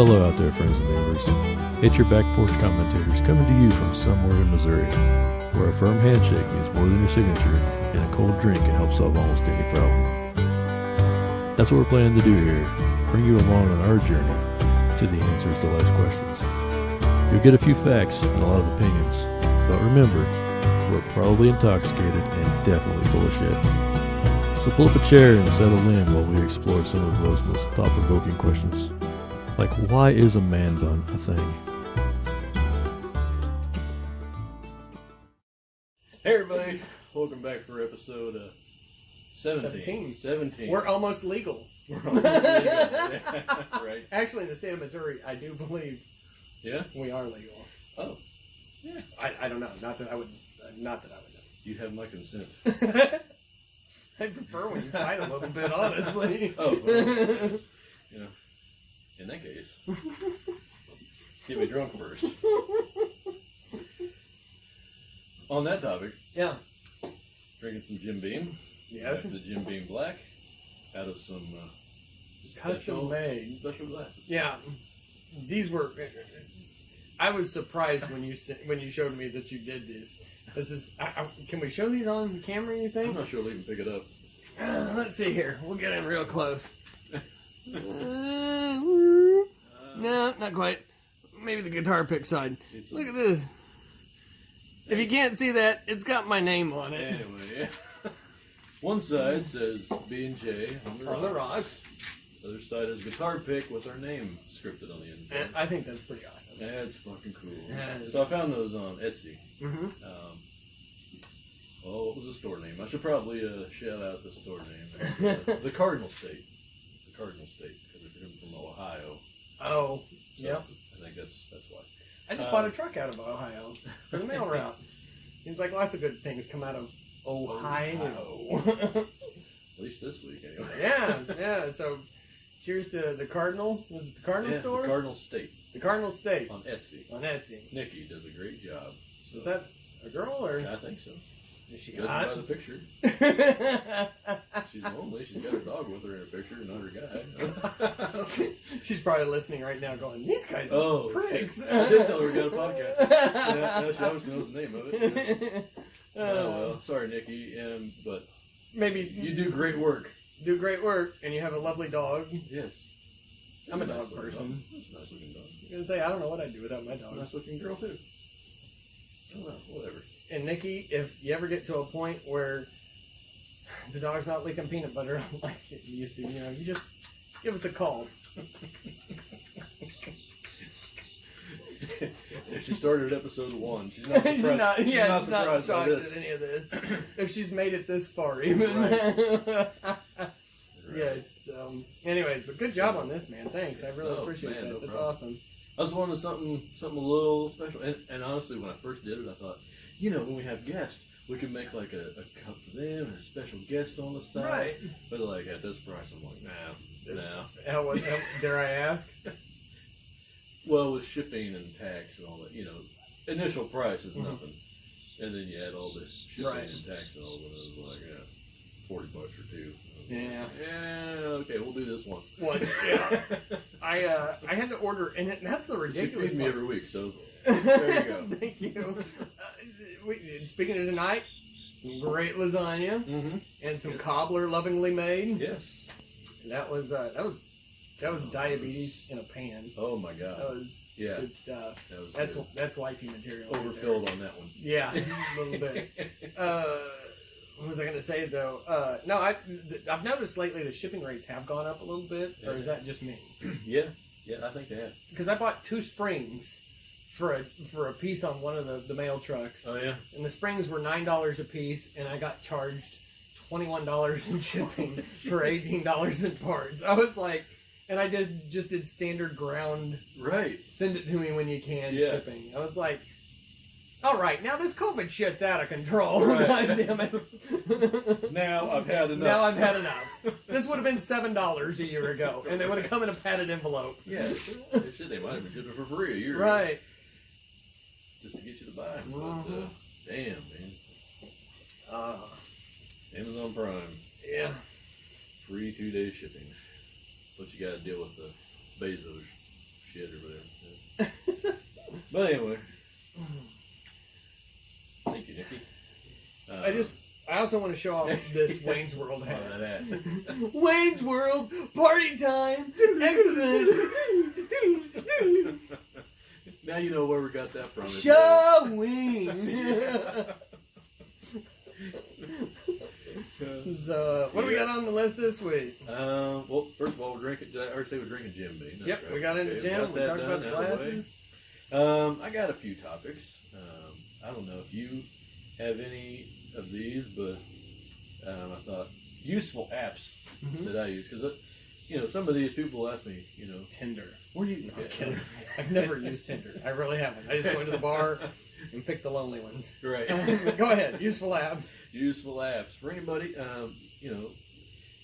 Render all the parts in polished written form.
Well, hello out there, friends and neighbors. It's your back porch commentators coming to you from somewhere in Missouri, where a firm handshake means more than your signature, and a cold drink can help solve almost any problem. That's what we're planning to do here, bring you along on our journey to the answers to life's questions. You'll get a few facts and a lot of opinions, but remember, we're probably intoxicated and definitely full of shit. So pull up a chair and settle in while we explore some of those most thought-provoking questions. Like, why is a man bun a thing? Hey everybody, welcome back for episode 17. We're almost legal. We're almost legal. Yeah, right. Actually, in the state of Missouri, I do believe we are legal. Oh. Yeah. I don't know. Not that I would know. You have my consent. I prefer when you fight a little bit, honestly. Oh, well, in that case, get me drunk first. On that topic, drinking some Jim Beam. Yes. The Jim Beam Black out of some custom made special glasses. Yeah, these were. I was surprised when you showed me that you did this. This is. Can we show these on camera? You think? I'm not sure we can pick it up. Let's see here. We'll get in real close. No, not quite. Maybe the guitar pick side. Look at this. If you can't see that, it's got my name on it. Anyway, one side says B&J on the rocks. The other side is guitar pick with our name scripted on the inside. And I think that's pretty awesome. That's fucking cool. Yeah, so I found those on Etsy. Mm-hmm. What was the store name? I should probably shout out the store name. The Cardinal State. The Cardinal State, because they're from Ohio. Oh, so yep. I think that's why. I just bought a truck out of Ohio for the mail route. Seems like lots of good things come out of Ohio. At least this week, anyway. Yeah. So, cheers to the Cardinal. Was it the Cardinal store? The Cardinal State. The Cardinal State. On Etsy. Nikki does a great job. So. Is that a girl or? I think so. Is she Judging hot? by the picture. She's lonely. She's got her dog with her in a picture, not her guy. She's probably listening right now going, these guys are pricks. I did tell her we got a podcast. Now she obviously knows the name of it. Oh, well, sorry, Nikki, but maybe you do great work. And you have a lovely dog. Yes. I'm a dog person. That's a nice looking dog. I was going to say, I don't know what I'd do without my dog. Nice looking girl, too. I don't know, whatever. And Nikki, if you ever get to a point where the dog's not licking peanut butter like it used to, you just give us a call. If she started at episode 1, she's not surprised. she's not surprised shocked by this. at any of this. If she's made it this far, even. Right. Yes. Anyways, but good job on this, man. Thanks. I really appreciate that. No That's problem. awesome. I just wanted something a little special. And honestly, when I first did it, I thought, when we have guests, we could make like a cup for them and a special guest on the side. Right. But like at this price, I'm like, nah. How dare I ask? Well, with shipping and tax and all that, initial price is nothing. And then you add all the shipping and tax and all that, it was like, $40 or $2. Yeah. Okay, we'll do this once. Yeah. I had to order, and that's the ridiculous She feeds me part. every week, so there you go. Thank you. Speaking of tonight, some great lasagna and some cobbler lovingly made. Yes. That was diabetes in a pan. Oh my god. That was good stuff. That's wifey material. Overfilled on that one. Yeah, a little bit. What was I going to say though? No, I've noticed lately the shipping rates have gone up a little bit, or is that just me? Yeah, I think they have. Because I bought 2 springs for a piece on one of the mail trucks. Oh yeah. And the springs were $9 a piece, and I got charged $21 in shipping for $18 in parts. I was like, and I just did standard ground. Right. Send it to me when you can shipping. I was like, all right, now this COVID shit's out of control. Right. God damn it. Now I've had enough. This would have been $7 a year ago, and it would have come in a padded envelope. Yeah. They might have been shipping for free a year ago. Right. Just to get you to buy them. But, damn, man. Amazon Prime. Yeah. Free 2-day shipping. But you got to deal with the Bezos shit or whatever. But anyway, thank you, Nikki. I also want to show off this Wayne's World hat. Oh, that hat. Wayne's World, party time, excellent. Now you know where we got that from. Showing. So, what do we got on the list this week? Well, first of all, we're drinking. I already say we're drinking Jim Beam. That's Yep, right. we got into Jim. We talked about the glasses. I got a few topics. I don't know if you have any of these, but I thought useful apps that I use because some of these people ask me, Tinder. where do you? No, I'm kidding. I've never used Tinder. I really haven't. I just go into the bar and pick the lonely ones. Right. Go ahead. Useful apps. Useful apps for anybody.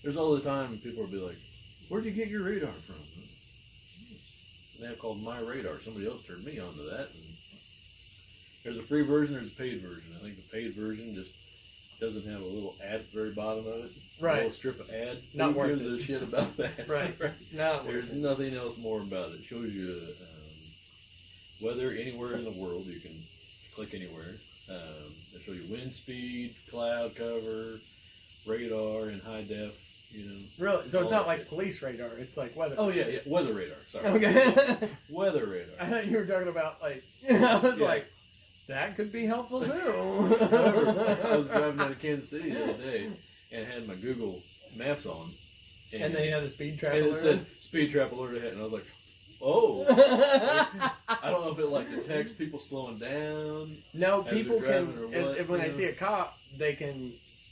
There's all the time people will be like, "Where'd you get your radar from?" It's an app called My Radar. Somebody else turned me onto that. And there's a free version. There's a paid version. I think the paid version just doesn't have a little ad at the very bottom of it. Right. A little strip of ad. Not Who worth gives it. a shit about that? Right. No. There's nothing else more about it. It shows you weather anywhere in the world. You can click anywhere. They show you wind speed, cloud cover, radar in high def. Really? So it's all not that like shit. police radar. It's like weather. Oh yeah, weather radar. Sorry. Okay. Weather radar. I thought you were talking about like. I was Yeah. like, that could be helpful too. I was driving out of Kansas City the other day and had my Google Maps on, And they had a speed trap and it alert. said speed trap alert ahead, and I was like, oh. I don't know if it like detects people slowing down. No, as people they're can, driving or what, when you they know? see a cop, they can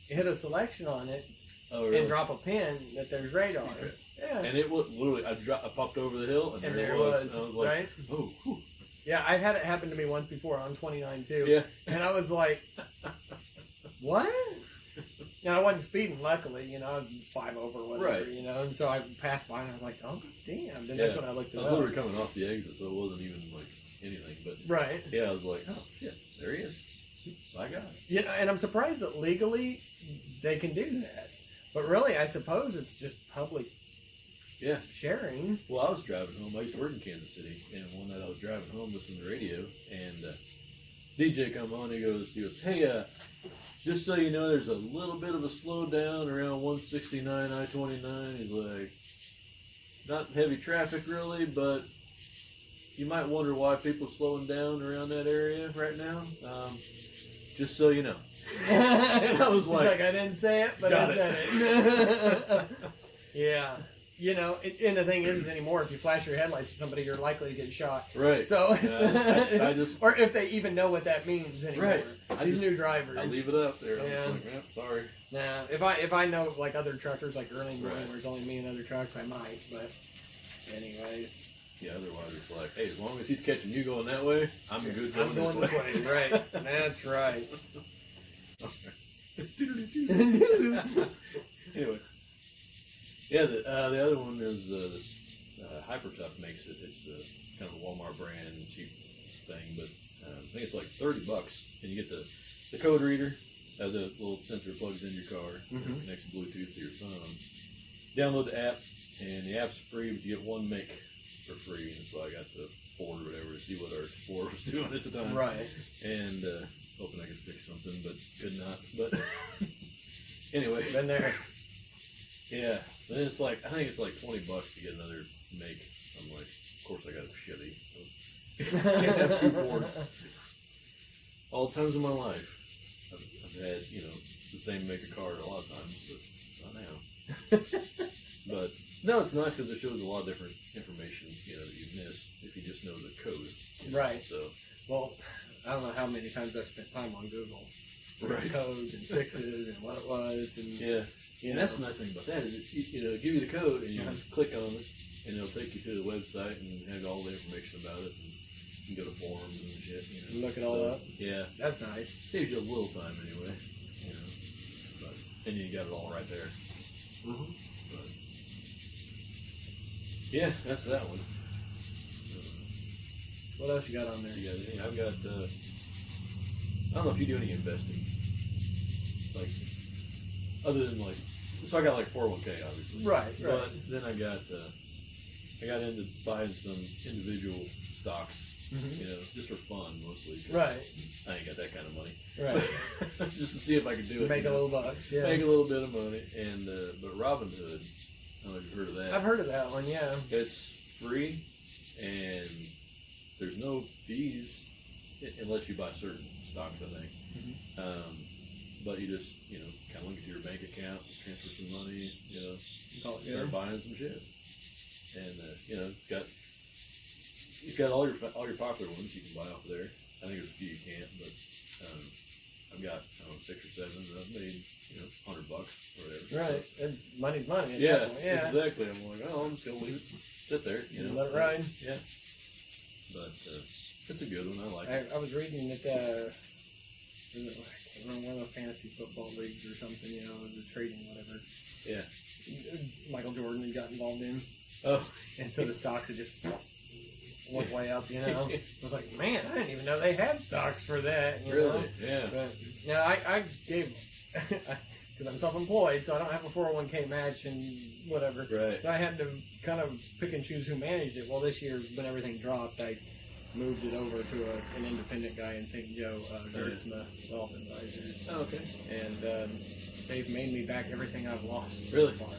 hit a selection on it Oh, really? and drop a pin that there's radar. Okay. Yeah. And it was literally, I popped over the hill, and And there there it it was. was, And I was like, right? oh, whew. Yeah, I've had it happen to me once before on 29 too. Yeah. And I was like, what? And I wasn't speeding, luckily, I was 5 over, whatever, Right. and so I passed by and I was like, oh, damn. Then Yeah. that's when I looked I it was up. literally coming off the exit, so it wasn't even like anything. But Right. yeah, I was like, oh shit, there he is. My God. And I'm surprised that legally they can do that. But really, I suppose it's just public Yeah. sharing. Well, I was driving home. I used to work in Kansas City, and one night I was driving home listening to the radio, and DJ come on. He goes, hey, just so you know, there's a little bit of a slowdown around 169 I-29. He's like, not heavy traffic really, but you might wonder why people slowing down around that area right now. Just so you know. And I was like, I didn't say it, but got I said it. Yeah. And the thing is, anymore, if you flash your headlights at somebody, you're likely to get shot. right. So it's, I just, or if they even know what that means anymore. Right. These new drivers. I leave it up there. I'm Yeah. just like, yeah, sorry. Nah, if I know like other truckers, like early in the morning Right. where it's only me and other trucks, I might. But anyways, Yeah, otherwise it's like, hey, as long as he's catching you going that way, I'm good I'm going going this way. Right. That's right. Anyway, yeah, the other one is this Hypertough makes it. It's kind of a Walmart brand, cheap thing, but I think it's like $30, and you get the code reader, the little sensor plugs into your car, connects Bluetooth to your phone. Download the app, and the app's free, but you get one make for free, and so I got the Ford or whatever to see what our Explorer was doing at the time. Right. And hoping I could fix something, but could not. But anyway, Been there. yeah. Then it's like, I think it's like $20 to get another make. I'm like, of course I got a Chevy. So can't have two Fords. All times in my life, I've had, the same make of car a lot of times, but not now. But no, it's nice because it shows a lot of different information, that you miss if you just know the code. Right. So, Well, I don't know how many times I spent time on Google. Right. Codes and fixes and what it was. And yeah. And that's the nice thing about that is it give you the code and you just click on it and it'll take you to the website and have all the information about it and you can go to forums and shit. Look it all up. Yeah. That's nice. Saves you a little time anyway. But then you got it all right there. But, yeah, that's that one. What else you got on there? You got anything? I've got I don't know if you do any investing. Like other than so I got like 401k obviously. Right, But then I got I got into buying some individual stocks, Mhm. you know, just for fun mostly. 'Cause Right. I ain't got that kind of money. Right. Just to see if I could do it. Make you a know? little buck. Yeah. Make a little bit of money. And but Robinhood, I don't know if you've heard of that. I've heard of that one. Yeah. It's free, and there's no fees unless you buy certain stocks, I think. But you just, you know, kind of look at your bank account, transfer some money, you know, start buying some shit. And you know, it's got all your popular ones you can buy off there. I think there's a few you can't, but I've got, I don't know, 6 or 7 that I've made, you know, $100 or whatever. Right. And money's money. Yeah, Yeah. exactly. I'm like, oh, I'm just gonna leave it sit there, you know. Let it ride. Yeah. But it's a good one. I like it. I was reading that I can't remember, one of the fantasy football leagues or something, you know, the trading, whatever. Yeah. Michael Jordan had got involved in. Oh. And so the stocks had just went way up, you know. I was like, man, I didn't even know they had stocks for that. You Really? know? Yeah. But now I gave, because I'm self-employed, so I don't have a 401k match and whatever. Right. So I had to kind of pick and choose who managed it. Well, this year when everything dropped, I moved it over to an independent guy in St. Joe, Gertzma Wealth Advisors. Oh, okay. And they've made me back everything I've lost Really? so far,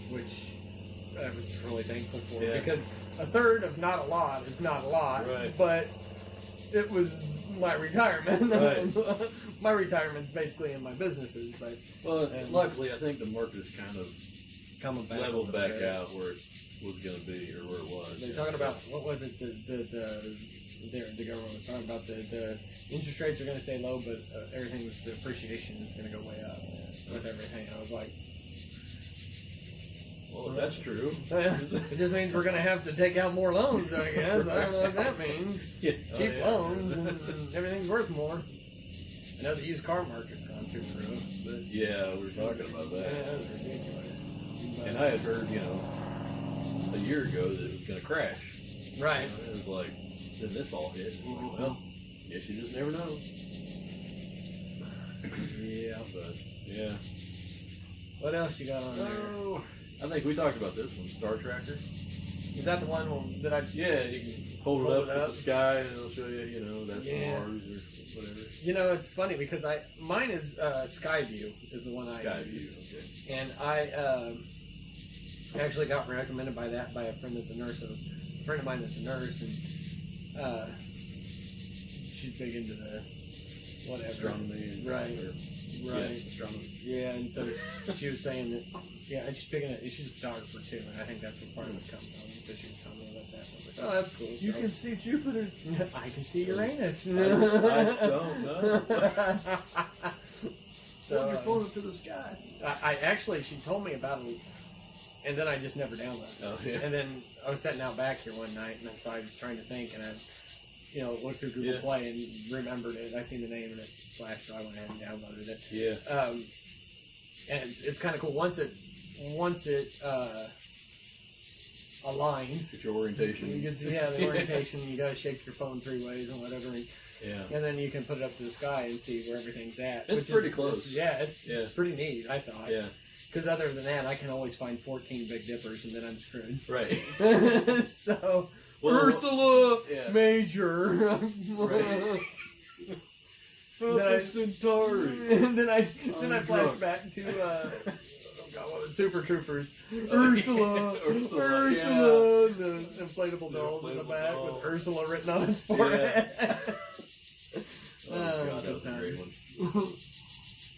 which I was really thankful for. Yeah. Because a third of not a lot is not a lot, Right. but it was my retirement. Right. My retirement's basically in my businesses, but Well, luckily, I think the market has kind of coming back leveled back out where it was going to be or where it was. They're talking about, what was it, the government was talking about the interest rates are going to stay low, but everything's, the appreciation is going to go way up with everything. I was like, well, if that's true. it just means we're going to have to take out more loans, I guess. I don't know what that means. Yeah. Cheap Oh, yeah. loans, and everything's worth more. I know the used car market's gone through the roof, but Yeah, we were talking about yeah, that. that was ridiculous. But, And I had heard, you know, a year ago that it was going to crash. right. You know, it was like, then this all hit. It's like, well, guess you just never know. Yeah. But, yeah. What else you got on there? Oh, I think we talked about this one, Star Tracker. Is that the one that I? Yeah, you can hold it up at the sky and it'll show you, you know, that's Yeah. Mars or whatever. You know, it's funny because mine is Skyview is the one I Skyview, use. okay. And I actually got recommended by a friend that's a nurse, a friend of mine that's a nurse, and she's big into the whatever. Astronomy. And, Right. Yeah, Right. astronomy. Yeah, and so she was saying that, yeah, and she's a photographer too, and I think that's what part of it comes from. So she was telling me about that. And I was like, oh, that's cool. You So- can see Jupiter. I can see Uranus. I don't know. So, Hold your phone up to the sky. I actually, she told me about it, and then I just never downloaded it. Oh, yeah. And then I was sitting out back here one night, and so I was trying to think, and I, you know, looked through Google Yeah. Play and remembered it. I seen the name, and it flashed, so I went ahead and downloaded it. Yeah. And it's kind of cool once it aligns. Get your orientation. You can see, yeah, the orientation. You gotta shake your phone 3 ways and whatever, Yeah. and then you can put it up to the sky and see where everything's at. It's which pretty is, close. It's Yeah. pretty neat. I thought. Yeah. Because other than that, I can always find 14 Big Dippers, and then I'm screwed. Right. So Well, Ursula yeah. Major. Right. Then I- Centauri. and then I I'm flash drunk. back to oh God, what was it? Super Troopers? Ursula, Ursula, yeah. the inflatable The dolls in the inflatable back doll. with Ursula written on its forehead. Oh, God, that good was a great times. one.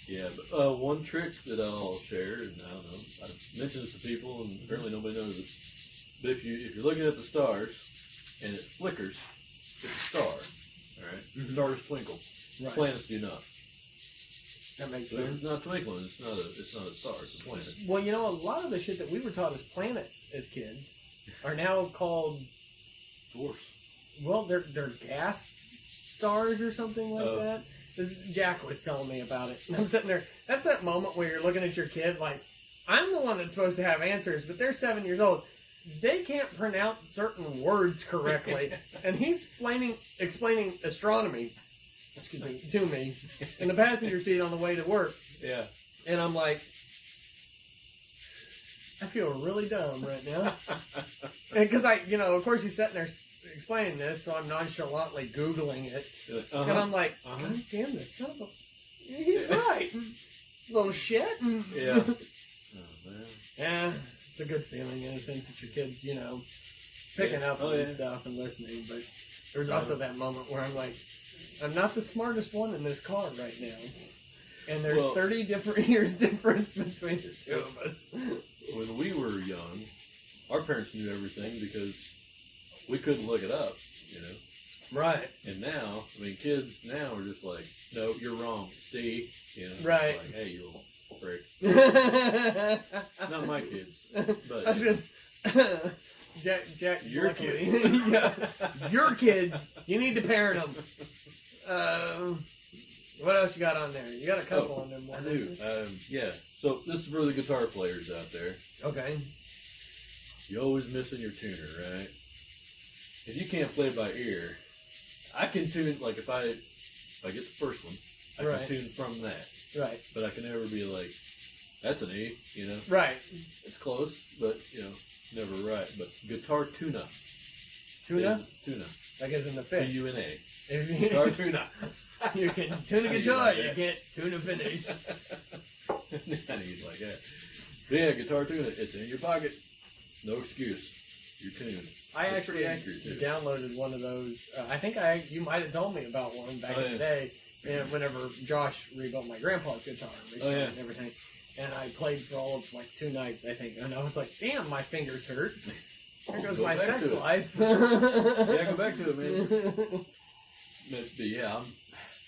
Yeah, but one trick that I'll share, and I don't know, I've mentioned this to people, and apparently nobody knows it. But if you're looking at the stars and it flickers, it's a star. All right, Mhm. stars twinkle. Right. Planets do not. That makes So if sense. it's not twinkling, it's not a star. It's a planet. Well, you know, a lot of the shit that we were taught as planets as kids are now called, Dwarfs. well, they're gas stars or something like Oh. that. Jack was telling me about it. And I'm sitting there. That's that moment where you're looking at your kid like, I'm the one that's supposed to have answers, but they're 7 years old. They can't pronounce certain words correctly. And he's explaining astronomy, excuse me, to me in the passenger seat on the way to work. Yeah. And I'm like, I feel really dumb right now. Because of course he's sitting there explaining this, so I'm nonchalantly Googling it. Uh-huh. And I'm like, God damn this son of a... He's right. Little shit. Yeah. Oh, man. Yeah, it's a good feeling in a sense that your kids, picking up on stuff and listening. But there's also that moment where I'm like, I'm not the smartest one in this car right now. And there's 30 different years difference between the two of us. When we were young, our parents knew everything because we couldn't look it up, Right. And now, kids now are just like, no, you're wrong. See? Right. It's like, hey, you little prick. Not my kids, but I was just... Jack, your luckily- kids. Yeah. Your kids. You need to parent them. What else you got on there? You got a couple on them. I do. Yeah. So this is for the guitar players out there. Okay. You're always missing your tuner, right? If you can't play by ear, I can tune, like if I get the first one, I can tune from that. Right. But I can never be like, that's an E, Right. It's close, but, never right. But guitar tuna. Tuna? Tuna. Like as in the fish. T-U-N-A. Guitar Guitar tuna. You can tune a guitar, you can't tune a finish. I need like that. But yeah, guitar tuna, it's in your pocket. No excuse. You're tuned. I It's actually pretty accurate, too. downloaded one of those. I think you might have told me about one back in the day. And whenever Josh rebuilt my grandpa's guitar and everything, and I played for all of like 2 nights, I think, and I was like, "Damn, my fingers hurt." There goes Go my back sex to it. life. Yeah, go back to it, man. But yeah,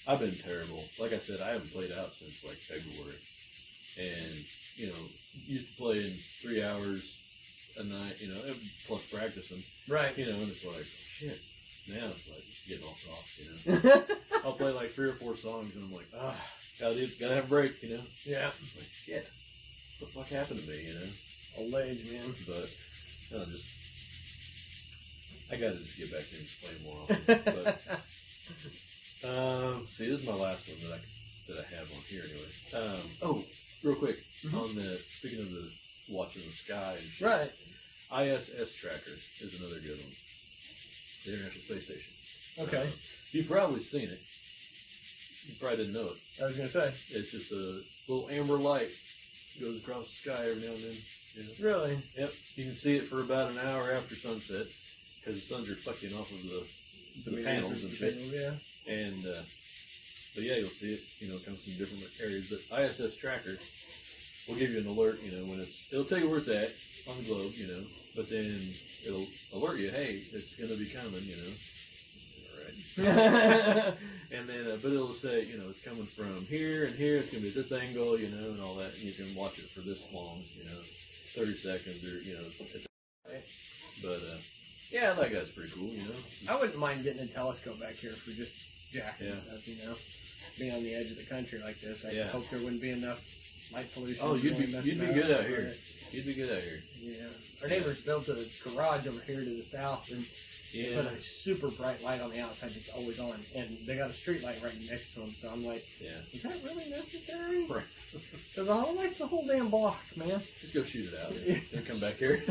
I've been terrible. Like I said, I haven't played out since like February, and used to play in 3 hours a night. Plus practicing. Right. And it's like shit. Now it's like getting all soft. I'll play like 3 or 4 songs, and I'm like, gotta have a break. Yeah. Like shit. What the fuck happened to me? Old age, man. But I gotta just get back in and play more often. But see, this is my last one that I have on here anyway. Real quick, on the speaking of the watching the sky and shit, Right. ISS tracker is another good one. The International Space Station. Okay. You've probably seen it. You probably didn't know it. I was gonna say. It's just a little amber light goes across the sky every now and then. Really? Yep. You can see it for about an hour after sunset because the sun's reflecting off of the panels and shit. Yeah. And but yeah, you'll see it. It comes from different areas. But ISS tracker will give you an alert. When it'll tell you where it's at on the globe. But then it'll alert you. Hey, it's going to be coming. All right. And then, but it'll say, it's coming from here and here. It's going to be at this angle, and all that. And you can watch it for this long, 30 seconds or, But yeah, that guy's pretty cool. I wouldn't mind getting a telescope back here for just jacking Yeah. stuff, Being on the edge of the country like this, I Yeah. hope there wouldn't be enough light pollution. Oh, you'd really be messing good up, out here. but, You'd be good out here. Yeah. Our neighbors built a garage over here to the south, and they Yeah. put a super bright light on the outside that's always on, and they got a street light right next to them. So I'm like, Yeah. is that really necessary? Right. Because the whole light's the whole damn block, man. Just go shoot it out. Then come back here.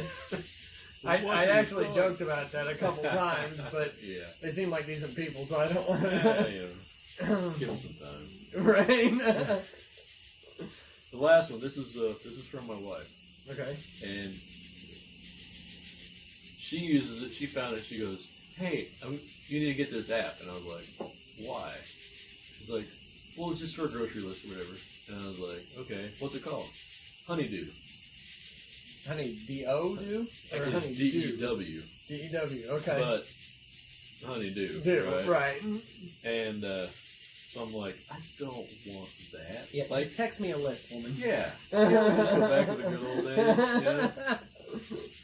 I actually joked about that a couple times, but Yeah. they seem like decent people, so I don't want Yeah, to. give them some time. Right. The last one. This is from my wife, Okay. and she uses it. She found it. She goes, "Hey, you need to get this app." And I was like, "Why?" She's like, "Well, it's just for a grocery list or whatever." And I was like, "Okay, what's it called?" Honeydew. Honey, D-O-do? Or Actually, honey, it's D-E-W. D-E-W, okay. But honeydew. Do, right. And so I'm like, I don't want that. Yeah, Like, just text me a list, woman. yeah. Just go back to the good old days.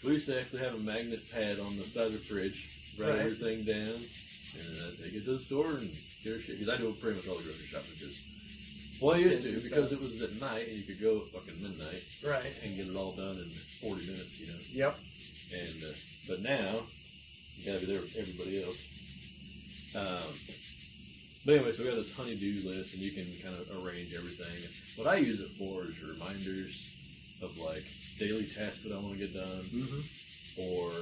We used to actually have a magnet pad on the side of the fridge, write Right. everything down, and then I'd take it to the store and get her shit. Because I do pretty much all the grocery shopping. Well, I used to, because it was at night and you could go at fucking midnight Right. and get it all done in 40 minutes, Yep. And but now you gotta be there with everybody else. But anyway, so we got this honeydew list, and you can kind of arrange everything. And what I use it for is reminders of like daily tasks that I want to get done, or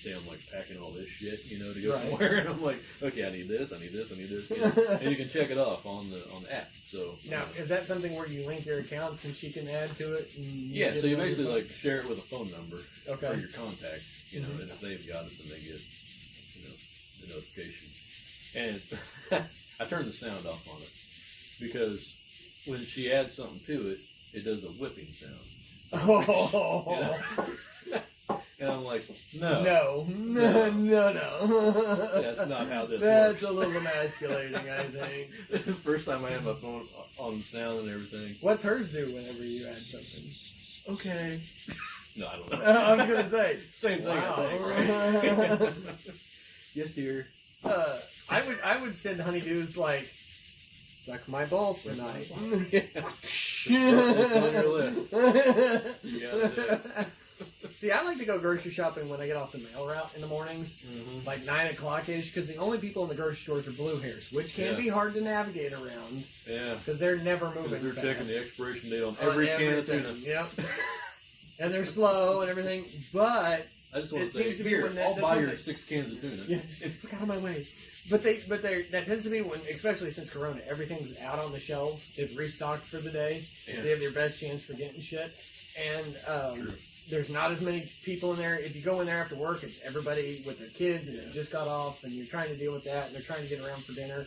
say I'm like packing all this shit, you know, to go somewhere, and I'm like, okay, I need this, I need this, I need this, you know? And you can check it off on the app. So now, is that something where you link your accounts and she can add to it? Yeah, so you basically like share it with a phone number for your contact, you know, and if they've got it, then they get, you know, the notification. And I turned the sound off on it because when she adds something to it, it does a whipping sound. Oh. You know? And I'm like, no. That's not how this works. That's a little emasculating, I think. First time I had my phone on sound and everything. What's hers do whenever you add something? Okay. No, I don't know. I was going to say. Same thing, wow. I think, right? Yes, dear. I would send honeydews like, suck my balls tonight. It's on your list. You got it. See, I like to go grocery shopping when I get off the mail route in the mornings, like 9 o'clock-ish, because the only people in the grocery stores are blue hairs, which can be hard to navigate around. Yeah. Because they're never moving Because they're fast. checking the expiration date on every can of tuna. Yep. And they're slow and everything, but I just want it to say, seems to be here, when I'll buy your 6 cans of tuna. Yeah, just get out of my way. But that tends to be when, especially since Corona, everything's out on the shelves. They've restocked for the day. Yeah. They have their best chance for getting shit. And there's not as many people in there. If you go in there after work, it's everybody with their kids and they just got off and you're trying to deal with that and they're trying to get around for dinner.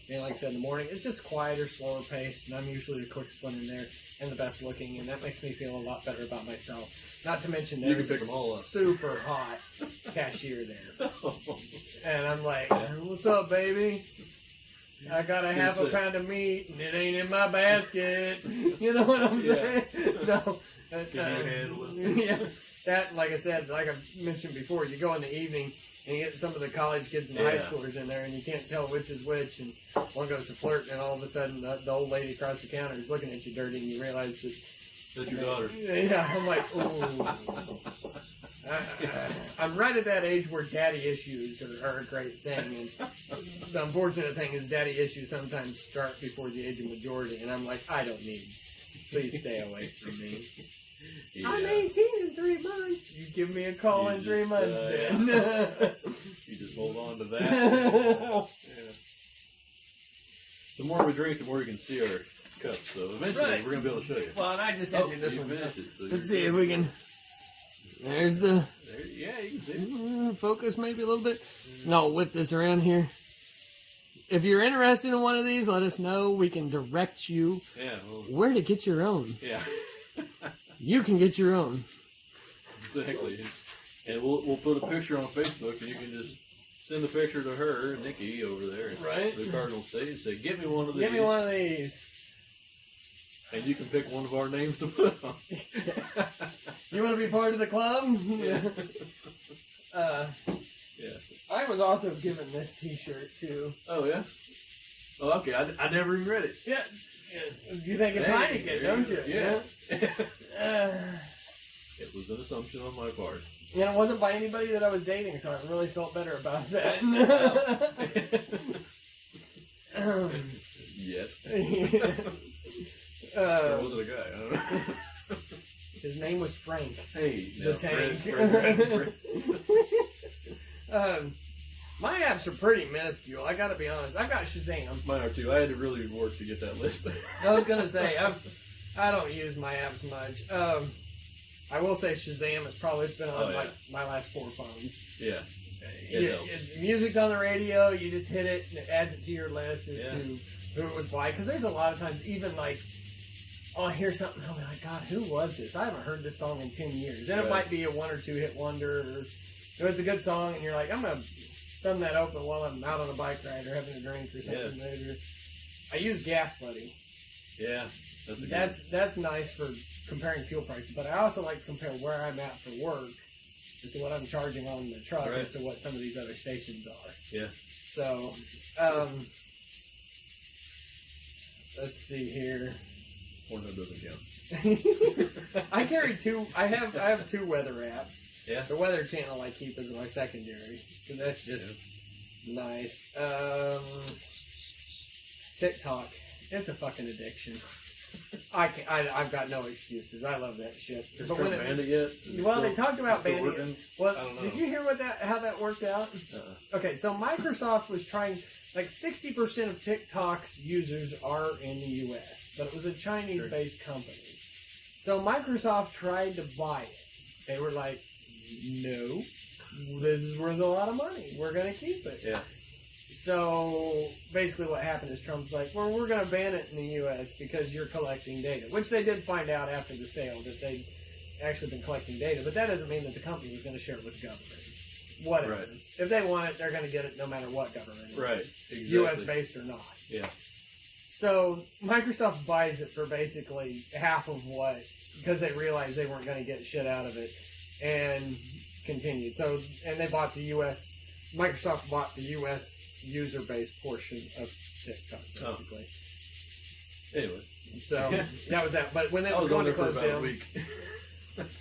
And like I said, in the morning, it's just quieter, slower paced, and I'm usually the quickest one in there and the best looking, and that makes me feel a lot better about myself. Not to mention there's a super hot cashier there. And I'm like, what's up, baby? I got a half a pound of meat, and it ain't in my basket. You know what I'm saying? No. Can you handle it? Yeah. That, like I said, like I mentioned before, you go in the evening, and you get some of the college kids and high schoolers in there, and you can't tell which is which, and one goes to flirt, and all of a sudden, the old lady across the counter is looking at you dirty, and you realize that... That's your daughter. Yeah, I'm like, ooh. I'm right at that age where daddy issues are a great thing, and the unfortunate thing is daddy issues sometimes start before the age of majority, and I'm like, I don't need. Please stay away from me. Yeah. I'm 18 in 3 months. You give me a call in 3 months, then. You just hold on to that. Yeah. The more we drink, the more you can see our cups. So eventually, we're going to be able to show you. Well, and I just had this one. So let's see if we can. There's the. Yeah, you can see. Focus maybe a little bit. No, whip this around here. If you're interested in one of these, let us know. We can direct you where to get your own. Yeah. You can get your own. Exactly. And we'll put a picture on Facebook, and you can just send the picture to her, Nikki, over there at the Cardinal State, and say, "Get me one of these." Get me one of these. And you can pick one of our names to put on. You want to be part of the club? Yeah. I was also given this T-shirt too. Oh yeah. Oh okay. I never even read it. Yeah. You think it's Heineken, don't you? Yeah. It was an assumption on my part. And it wasn't by anybody that I was dating, so I really felt better about that. Yet. Or was it a guy? I don't know. His name was Frank. Hey, the tank. Frank. My apps are pretty minuscule. I gotta be honest. I've got Shazam. Mine are too. I had to really work to get that list. I was gonna say I don't use my apps much. I will say Shazam. It's been on like my last 4 phones. Yeah. Music's on the radio. You just hit it and it adds it to your list as to who it was by. Because there's a lot of times, even like, I'll hear something. Oh my God, who was this? I haven't heard this song in 10 years. And it might be a 1 or 2 hit wonder. Or it's a good song, and you're like, I'm gonna thumb that open while I'm out on a bike ride or having a drink or something later. I use Gas Buddy. Yeah, that's nice for comparing fuel prices, but I also like to compare where I'm at for work as to what I'm charging on the truck as to what some of these other stations are. Yeah. So, let's see here. Pornhub doesn't count. I carry 2. I have 2 weather apps. Yeah. The Weather Channel I keep as my secondary, so that's just nice. TikTok, it's a fucking addiction. I've got no excuses. I love that shit. Has But Trump when banned it yet? well, they talked about still banning it. working? Well, I don't know. did you hear how that worked out? Okay, so Microsoft was trying, like 60% of TikTok's users are in the U.S., but it was a Chinese-based company. So Microsoft tried to buy it. They were like, no, this is worth a lot of money. We're going to keep it. Yeah. So basically what happened is Trump's like, well, we're going to ban it in the U.S. because you're collecting data, which they did find out after the sale that they'd actually been collecting data, but that doesn't mean that the company was going to share it with the government. Whatever. Right. If they want it, they're going to get it no matter what government it Right. is, Exactly. U.S.-based or not. Yeah. So Microsoft buys it for basically half of what, because they realized they weren't going to get shit out of it, and continued. So, and they bought the U.S., Microsoft bought the U.S. user-based portion of TikTok, basically. Anyway. So, that was that. But when that I was was on going to there for close about a down, week.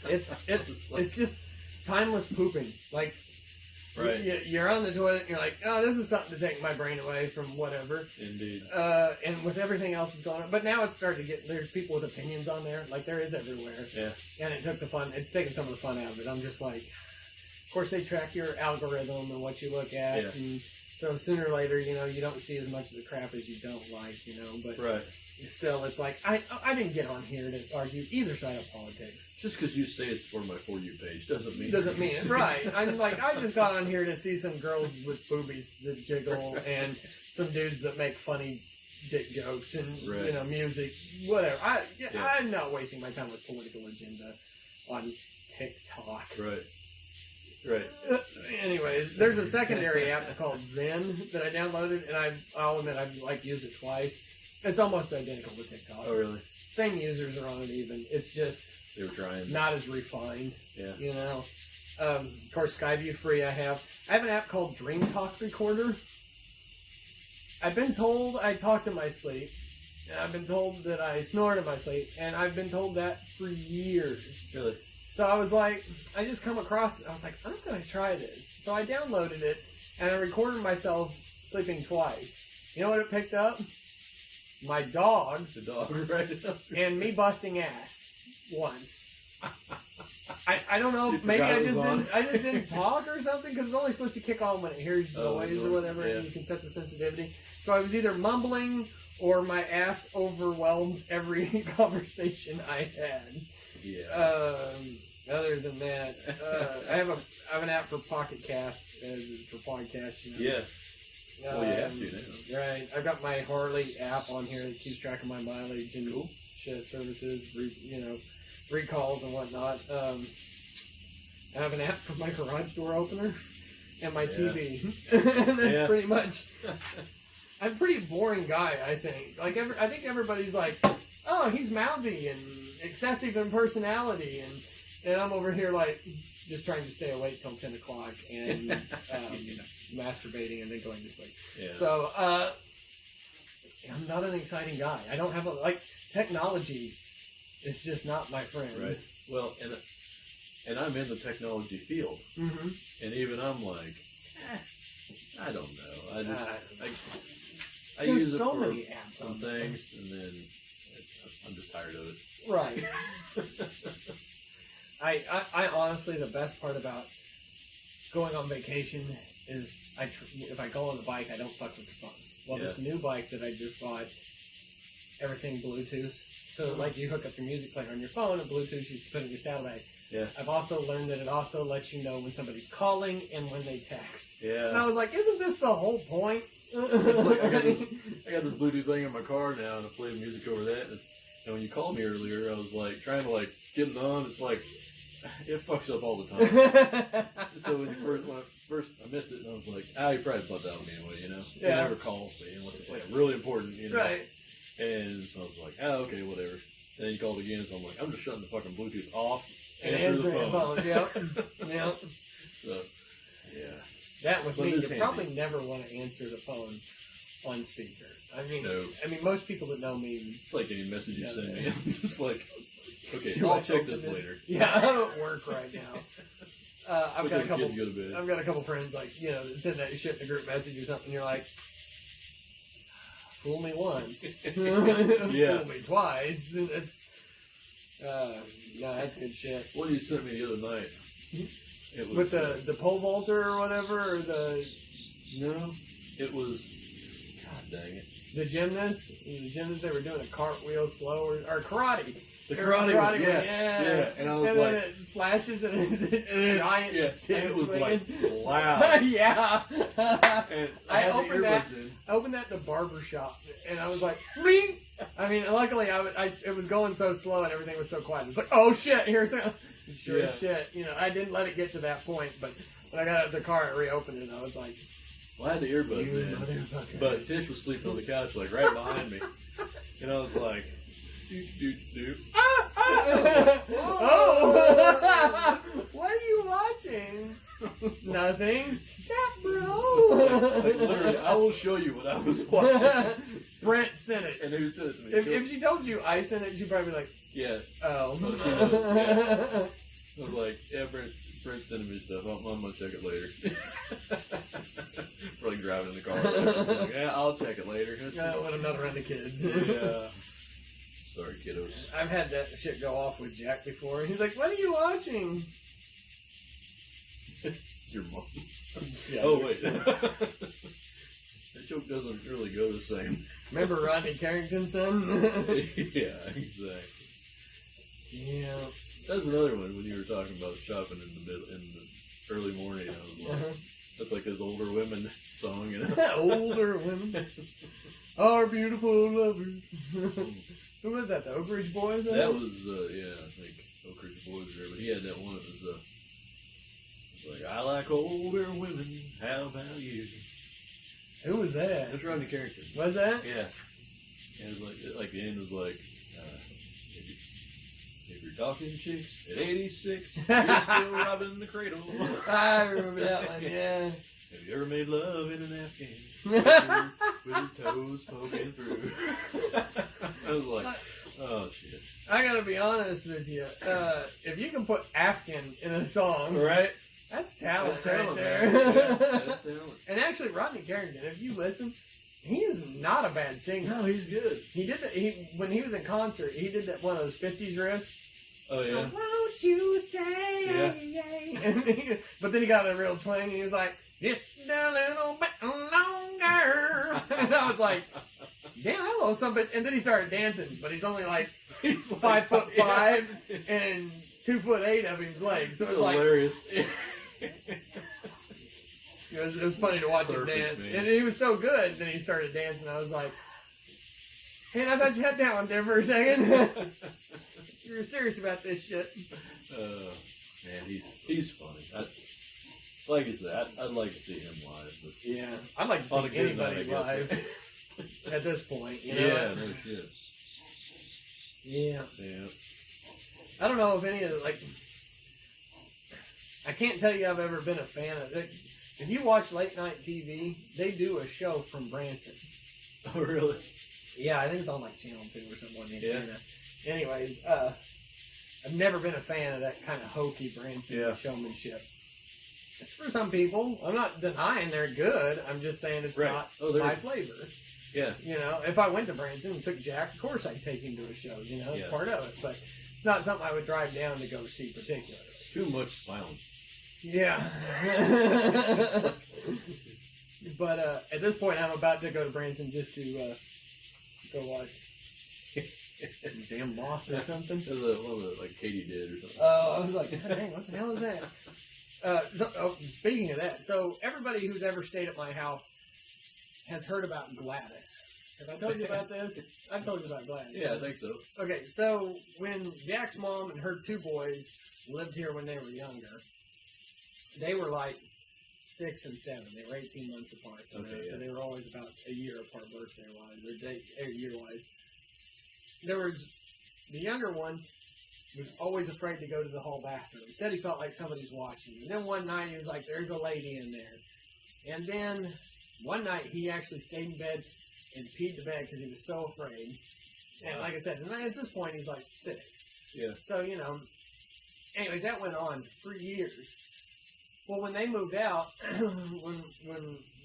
it's just timeless pooping. Like, Right. you're on the toilet and you're like, oh, this is something to take my brain away from whatever. Indeed. And with everything else that's going on. But now it's starting to get, there's people with opinions on there. Like, there is everywhere. Yeah. And it took the fun, it's taken some of the fun out of it. I'm just like, of course they track your algorithm and what you look at. Yeah. And so sooner or later, you know, you don't see as much of the crap as you don't like, you know. But Right. still, it's like, I didn't get on here to argue either side of politics. Just because you say it's for my For You page doesn't mean It. Right. I'm like, I just got on here to see some girls with boobies that jiggle and some dudes that make funny dick jokes and, Right. you know, music, whatever. Yeah. I'm not wasting my time with political agenda on TikTok. Right. Right. Anyways, there's a secondary app called Zen that I downloaded, and I'll admit I've like used it twice. It's almost identical to TikTok. Oh, really? Same users are on it even. It's just They were trying. not as refined. Yeah. You know. Of course, Skyview free. I have an app called Dream Talk Recorder. I've been told I talk in my sleep. And I've been told that I snore in my sleep, and I've been told that for years. Really? So I was like, I just come across it. I was like, I'm going to try this. So I downloaded it, and I recorded myself sleeping twice. You know what it picked up? My dog The dog, right? and me busting ass once. I don't know. You Maybe forgot I it just was on? didn't talk or something, because it's only supposed to kick on when it hears Oh, noise or noise, whatever, yeah. and you can set the sensitivity. So I was either mumbling or my ass overwhelmed every conversation I had. Yeah. Other than that, I have an app for Pocket Cast for podcasts. You know? Yeah. Well, you have to now. Right. I've got my Harley app on here that keeps track of my mileage and shit services, recalls and whatnot. I have an app for my garage door opener and my TV. That's pretty much. I'm a pretty boring guy, I think. Like, I think everybody's like, oh, he's mouthy and excessive in personality, and I'm over here like just trying to stay awake till 10 o'clock and masturbating and then going to sleep. Yeah. So I'm not an exciting guy. I don't have technology is just not my friend. Right. Well, and I'm in the technology field, Mm-hmm. and even I'm like, I don't know. I There's use it so for many apps some on there. things, and then I'm just tired of it. Right. I honestly, the best part about going on vacation is if I go on the bike, I don't fuck with the phone. Well, Yeah. this new bike that I just bought, everything Bluetooth. So, like, you hook up your music player on your phone, and Bluetooth, you put it in your saddlebag. Yeah. I've also learned that it also lets you know when somebody's calling and when they text. And I Yeah. was like, isn't this the whole point? It's like I got this Bluetooth thing in my car now, and I play music over that. And when you called me earlier, I was like trying to get it on. It's like it fucks up all the time. So when I first I missed it, and I was like, you probably thought that on me anyway, you know. You Yeah. never call me unless it's like really important, you know. Right. And so I was like, okay, whatever. And then you called again, so I'm like, I'm just shutting the fucking Bluetooth off. And Answer answering the phone. Yep. Yep. So, yeah. That with But me, it you is handy. probably never want to answer the phone on speaker. I mean, most people that know me. It's like any message you Yeah, send me. yeah. I'm just like, okay, Do I'll I check open this it? later. Yeah, I'm at work right now. I've Look got at a the couple. kids go to bed. I've got a couple friends that send that shit in a group message or something. And you're like, fool me once. Yeah. Fool me twice. It's, no, that's good shit. What you sent me the other night? It was, With the pole vaulter or whatever, or no, it was, God dang it. the gymnast, they were doing a cartwheel slow or karate. The karate one, one, yeah. And I was and like, then it flashes and it's a giant yeah, tip and it was like swinging. loud. Yeah. And I had the opened that. earbuds in. I opened that in the barber shop, and I was like, "Ring!" I mean, luckily, it was going so slow and everything was so quiet. It's like, "Oh shit!" Here's sure Yeah. as shit. You know, I didn't let it get to that point, but when I got out of the car, I reopened it. And I was like, Well, I had the earbuds "You in, motherfucker!" but Tish was sleeping on the couch, like right behind me, and I was like, doot doot doot. Oh! What are you watching? Nothing. Stop, bro. Like literally, I will show you what I was watching. Brent sent it. And who sent it to me? If she told you I sent it, she'd probably be like, Yeah, "Oh." Oh, she knows, yeah. I was like, yeah, Brent sending me stuff. I'm gonna check it later. Probably driving in the car. I was like, yeah, I'll check it later. When I'm not around the kids. Yeah. Sorry, kiddos. I've had that shit go off with Jack before. He's like, "What are you watching?" Your mom. Yeah, Oh wait. That joke doesn't really go the same. Remember Rodney Carrington's son? Yeah, exactly. Yeah. That's another one when you were talking about shopping in the early morning. I was like, that's like his older women song, you know. Older women. Our beautiful lovers. Who was that? The Oak Ridge Boys? That was yeah, I think Oak Ridge Boys or whatever. But he had that one that was like, I like older women. How about you? Who was that? That's Rodney Carrington. Was that? Yeah. And it was like the end was like, if you're talking chicks at 86, you're still robbing the cradle. I remember that one, yeah. Have you ever made love in an Afghan? With your toes poking through. I was like, oh shit. I gotta be honest with you. If you can put Afghan in a song, Right? that's talent, That's talent, right there. man. Yeah, that's talent. And actually, Rodney Carrington, if you listen, he is not a bad singer. No, he's good. He did that. When he was in concert, he did that one of those 50s riffs. Oh yeah. Won't you stay? Yeah. But then he got a real twang, and he was like, just a little bit longer. And I was like, damn, hello, some bitch. And then he started dancing, but he's only like He's 5'5" yeah. and 2'8" of his legs. So it was like, hilarious. it was funny to watch him Perfect, dance. man. And he was so good, then he started dancing. I was like, man, I thought you had talent there for a second. You were serious about this shit. Man, he's funny. Like I said, I'd like to see him live, but Yeah, I'd like to on a see good night, anybody I guess. live at this point. You know? Yeah, no shit. Yeah. Yeah. I don't know if any of the, like, I can't tell you I've ever been a fan of it. If you watch late night TV, they do a show from Branson. Oh, really? Yeah, I think it's on like Channel 2 or something. On the Yeah. internet. Anyways, I've never been a fan of that kind of hokey Branson showmanship. It's for some people. I'm not denying they're good. I'm just saying it's Right. not Oh, my flavor. Yeah. You know, if I went to Branson and took Jack, of course I'd take him to a show. You know, it's Yeah. part of it. But it's not something I would drive down to go see particularly. Too much smiling. Yeah. But at this point, I'm about to go to Branson just to go watch Damn Moth or something. It was one that like Katie did or something. Oh, I was like, God dang, what the hell is that? Speaking of that, so everybody who's ever stayed at my house has heard about Gladys. Have I told you about this? I've told you about Gladys. Yeah, I think so. Okay, so when Jack's mom and her two boys lived here when they were younger, they were like 6 and 7. They were 18 months apart. You know? Okay, So yeah. they were always about a year apart birthday-wise, or year-wise. There was the younger one was always afraid to go to the hall bathroom. He said he felt like somebody's watching. And then one night he was like, there's a lady in there. And then one night he actually stayed in bed and peed the bed because he was so afraid. And like I said, and at this point he's like 6. Yeah. So, you know, anyways, that went on for years. Well, when they moved out, when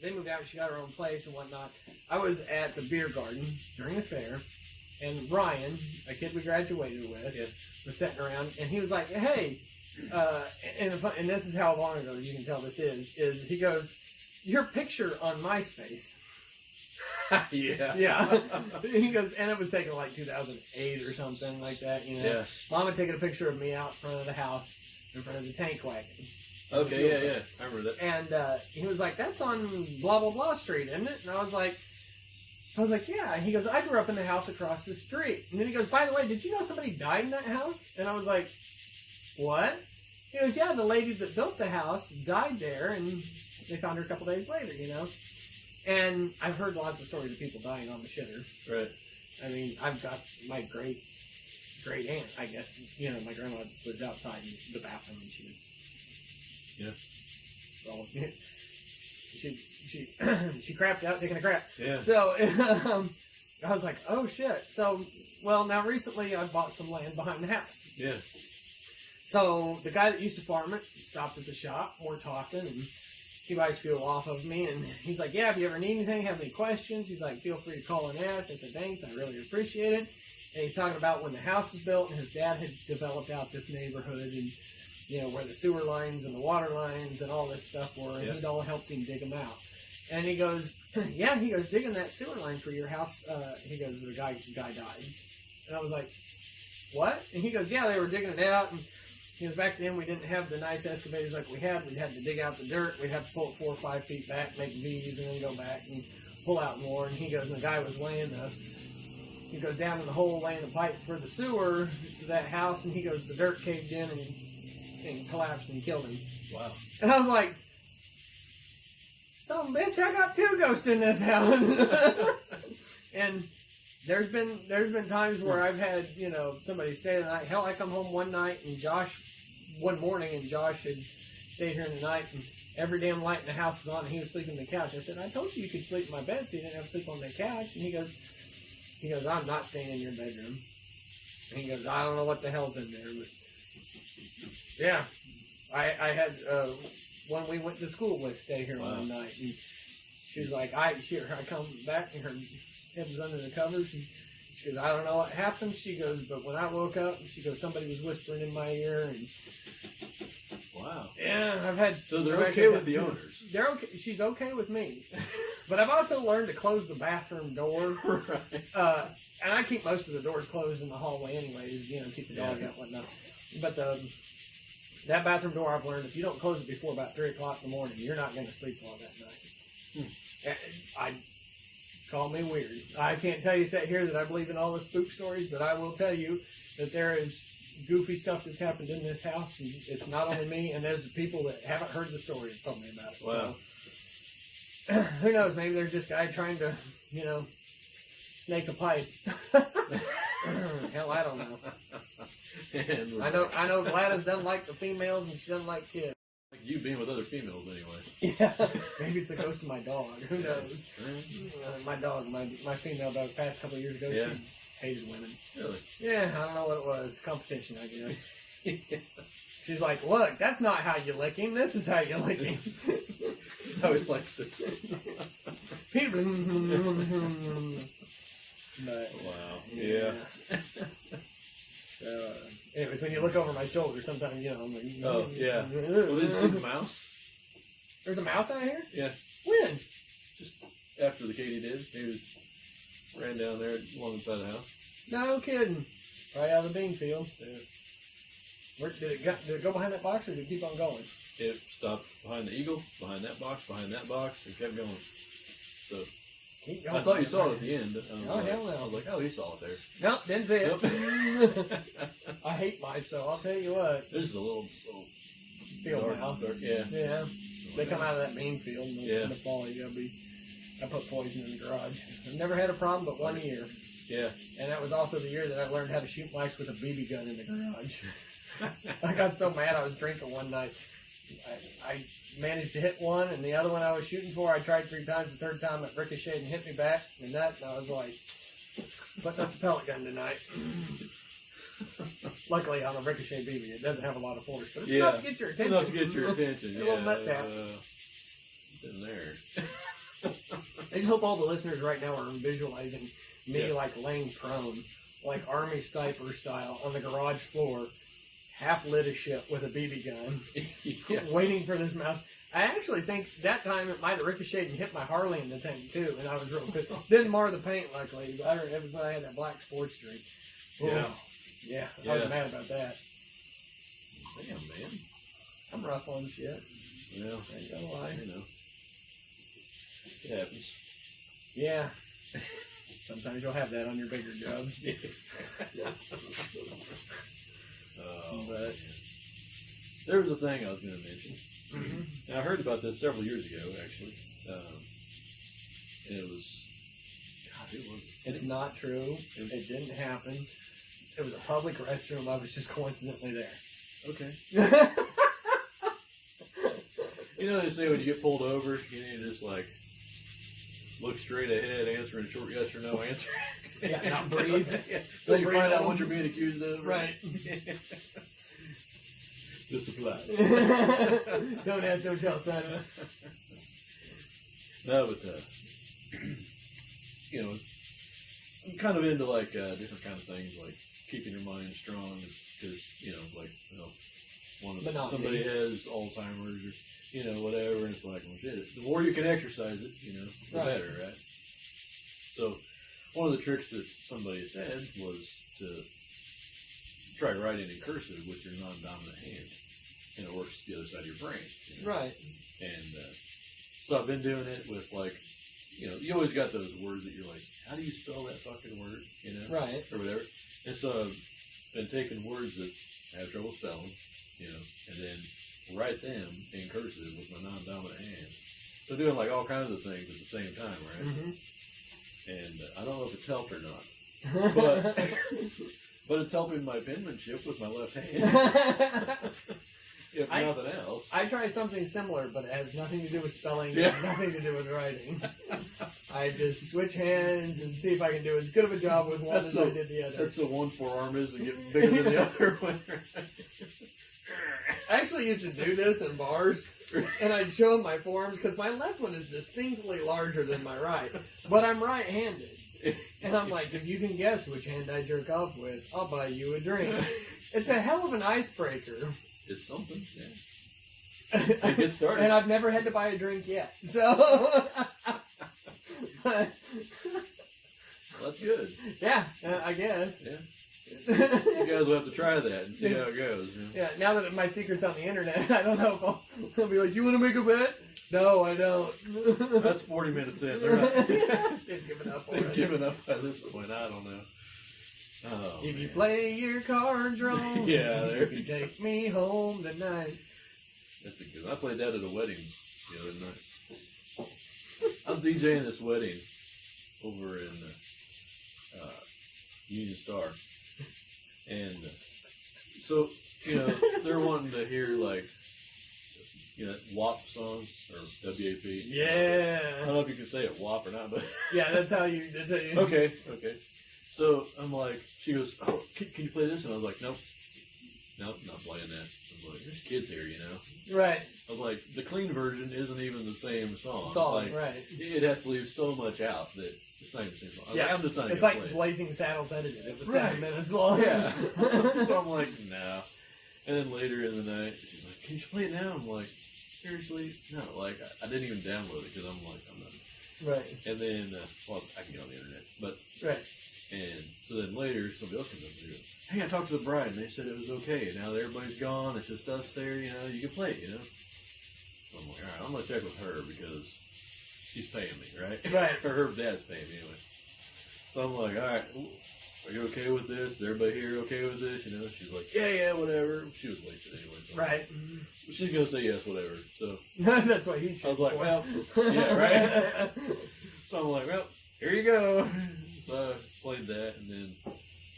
they moved out, she got her own place and whatnot. I was at the beer garden during the fair, and Ryan, a kid we graduated with, was sitting around, and he was like, "Hey," and this is how long ago you can tell this is he goes, "Your picture on MySpace." Yeah. He goes, and it was taken like 2008 or something like that. You know, Yeah. Mom had taken a picture of me out front of the house, in front of the tank wagon. Okay, yeah. I remember that. And he was like, "That's on blah blah blah street, isn't it?" And I was like, "Yeah." And he goes, "I grew up in the house across the street." And then he goes, "By the way, did you know somebody died in that house?" And I was like, "What?" He goes, "Yeah, the ladies that built the house died there, and they found her a couple days later, you know." And I've heard lots of stories of people dying on the shitter. Right. I mean, I've got my great aunt, I guess. You know, my grandma lived outside in the bathroom, and she would. Yeah. So she crapped out taking a crap. Yeah. So I was like, oh shit. So now recently I bought some land behind the house. Yeah. So the guy that used to farm it stopped at the shop. We're talking, and he buys fuel off of me, and he's like, "Yeah, if you ever need anything, have any questions," he's like, "Feel free to call and ask." I said, "Thanks, I really appreciate it." And he's talking about when the house was built, and his dad had developed out this neighborhood, and you know where the sewer lines and the water lines and all this stuff were, and he'd all helped him dig them out. And he goes, "Yeah," he goes, "digging that sewer line for your house." He goes, "The guy died," and I was like, "What?" And he goes, "Yeah, they were digging it out." And he goes, "Back then we didn't have the nice excavators like we had. We'd had to dig out the dirt. We'd have to pull it 4 or 5 feet back, make V's, and then go back and pull out more." And he goes, and the guy was he goes down in the hole, laying the pipe for the sewer to that house, and he goes, the dirt caved in and collapsed and killed him. Wow. And I was like, "Son of a bitch, I got 2 ghosts in this house." And there's been times where I've had, you know, somebody stay the night. Hell, I come home one morning, and Josh had stayed here in the night, and every damn light in the house was on, and he was sleeping on the couch. I said, "I told you could sleep in my bed, so you didn't have to sleep on the couch." And he goes, "I'm not staying in your bedroom." And he goes, "I don't know what the hell's in there, but yeah." I had one we went to school with stay here one night, and she was like, I come back, and her head was under the covers, and she goes, "I don't know what happened." She goes, "But when I woke up," she goes, "somebody was whispering in my ear." And wow. yeah, I've had. So they're okay with the owners. They're okay. She's okay with me, but I've also learned to close the bathroom door. Right. And I keep most of the doors closed in the hallway, anyways. You know, keep the dog out and whatnot. But that bathroom door, I've learned, if you don't close it before about 3 o'clock in the morning, you're not going to sleep well that night. Call me weird. I can't tell you sat here that I believe in all the spook stories, but I will tell you that there is goofy stuff that's happened in this house, and it's not only me, and there's people that haven't heard the story that told me about it. Wow. So, who knows? Maybe there's this guy trying to, you know, snake a pipe. Hell, I don't know. I know Gladys doesn't like the females, and she doesn't like kids. Like you being with other females anyway. Yeah, maybe it's a ghost of my dog. Who knows? My dog, my female dog, passed a couple of years ago. Yeah. She hated women. Really? Yeah, I don't know what it was. Competition, I guess. She's like, "Look, that's not how you lick him. This is how you lick him." That's how he likes it. But, wow. Yeah. So, anyways, when you look over my shoulder, sometimes, you know, I'm like, oh, yeah. Well, did you see the mouse? There's a mouse out here? Yeah. When? Just after the Katie did. He ran down there along the side of the house. No kidding. Right out of the bean field. Yeah. Did it go behind that box, or did it keep on going? It stopped behind the eagle, behind that box, and kept going. So Keep going. I thought you saw it at the end. Oh, hell no. I was like, oh, you saw it there. Nope, didn't see it. Nope. I hate mice, though. I'll tell you what. There's a little Field dark, mouse. dark, yeah. Yeah. They come out of that bean field in Yeah. the fall. I put poison in the garage. I've never had a problem but 1 year. Yeah. And that was also the year that I learned how to shoot mice with a BB gun in the garage. I got so mad I was drinking one night. I managed to hit one, and the other one I was shooting for, I tried 3 times. The third time it ricocheted and hit me back, and I was like, putting up the pellet gun tonight. Luckily, on a Ricochet BB, it doesn't have a lot of force, but it's Yeah. enough to get your attention. Enough to get your attention. A little nut tap. In there. I just hope all the listeners right now are visualizing me Yeah. like laying prone, like Army Sniper style, on the garage floor, half lit a ship with a BB gun, Yeah. waiting for this mouse. I actually think that time it might have ricocheted and hit my Harley in the tank too, and I was real pissed. Didn't mar the paint, luckily. But it was when I had that black sports drink. Yeah. Yeah, I Yeah. was mad about that. Damn, man. I'm rough on shit. Well, I ain't gonna lie. you know. It happens. Yeah. Sometimes you'll have that on your bigger jobs. Oh, But- man. There was a thing I was going to mention. Mm-hmm. And I heard about this several years ago, actually. And it was, God, who was it? It's not true. It didn't happen. It was a public restroom. I was just coincidentally there. Okay. You know, they say when you get pulled over, you need to just like look straight ahead, answering a short yes or no answer. Yeah, not breathe. Yeah. Don't Till you breathe find out out. what you're being accused of. Right. This applies. Don't ask, don't tell, son. No, but you know, I'm kind of into like different kind of things, like keeping your mind strong, because one of Monotony. somebody has Alzheimer's or whatever, and it's like, well, shit, the more you can exercise it, the Right. better, right? So one of the tricks that somebody said was to try writing in cursive with your non-dominant hand, and it works the other side of your brain. Right. And so I've been doing it with like, you always got those words that you're like, how do you spell that fucking word? Right. Or whatever. And so I've been taking words that I have trouble spelling, and then write them in cursive with my non-dominant hand. So doing like all kinds of things at the same time, right? Mm-hmm. And I don't know if it's helped or not, but but it's helping my penmanship with my left hand. If nothing else. I try something similar, but it has nothing to do with spelling, Yeah. and nothing to do with writing. I just switch hands and see if I can do as good of a job with one as I did the other. That's the one forearm is to get bigger than the other one. I actually used to do this in bars, and I'd show them my forearms, because my left one is distinctly larger than my right, but I'm right-handed. And I'm like, if you can guess which hand I jerk off with, I'll buy you a drink. It's a hell of an icebreaker. It's something, yeah. Get started. And I've never had to buy a drink yet. So, Well, that's good. yeah, I guess. Yeah. You guys will have to try that and see how it goes. Yeah, now that my secret's on the internet, I don't know if I'll be like, you want to make a bet? No, I don't. That's 40 minutes in. They're not, They've given up they've already. given up by this point. I don't know. Oh, If you man. play your cards wrong, Yeah, there if you take me home tonight. That's a good. I played that at a wedding the other night. I was DJing this wedding over in Union Star, and so they're wanting to hear like WAP songs or WAP. Yeah. I don't know if you can say it WAP or not, but Yeah, that's how you. okay. So I'm like, she goes, oh, can you play this? And I was like, nope, not playing that. I was like, there's kids here, Right. I was like, the clean version isn't even the same song. Like, right. It has to leave so much out that it's not even the same song. I was Yeah, like, I'm just not It's gonna like play it. Blazing Saddles edited. It was Right. 7 minutes long. Yeah. So I'm like, no. And then later in the night, she's like, can you play it now? I'm like, seriously? No. Like, I didn't even download it because I'm like, I'm not. Right. And then, well, I can get on the internet, but. Right. And so then later, somebody else comes up and goes, hey, I talked to the bride, and they said it was okay. And now that everybody's gone, it's just us there, you can play it, So I'm like, all right, I'm going to check with her because she's paying me, right? Right. Or her dad's paying me anyway. So I'm like, all right, are you okay with this? Is everybody here okay with this? She's like, yeah, whatever. She was wasted anyway. So Right. she's going to say yes, whatever. So That's why he's. I was like, well, yeah, right? So I'm like, well, here you go. So I played that, and then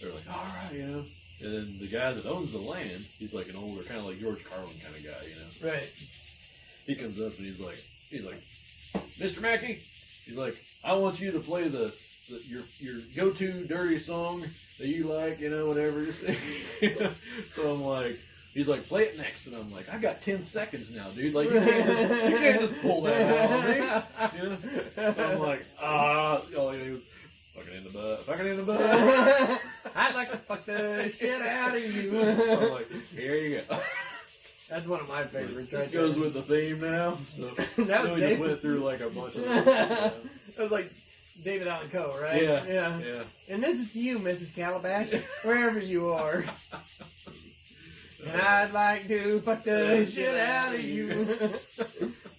they're like, all right, And then the guy that owns the land, he's like an older, kind of like George Carlin kind of guy, Right. He comes up and he's like, Mr. Mackey, he's like, I want you to play the your go-to dirty song that you like, whatever. So I'm like, he's like, play it next, and I'm like, I got 10 seconds now, dude. Like you can't just pull that out on me. So I'm like, oh, he was fucking in the butt, fucking in the butt. I'd like to fuck the shit out of you. So I'm like, here you go. That's one of my favorites. It Right goes there. with the theme now. So That was we just David. went through like a bunch of those. It was like David Allan Coe, right? Yeah. And this is to you, Mrs. Calabash, wherever you are. And I'd like to fuck the shit out of you.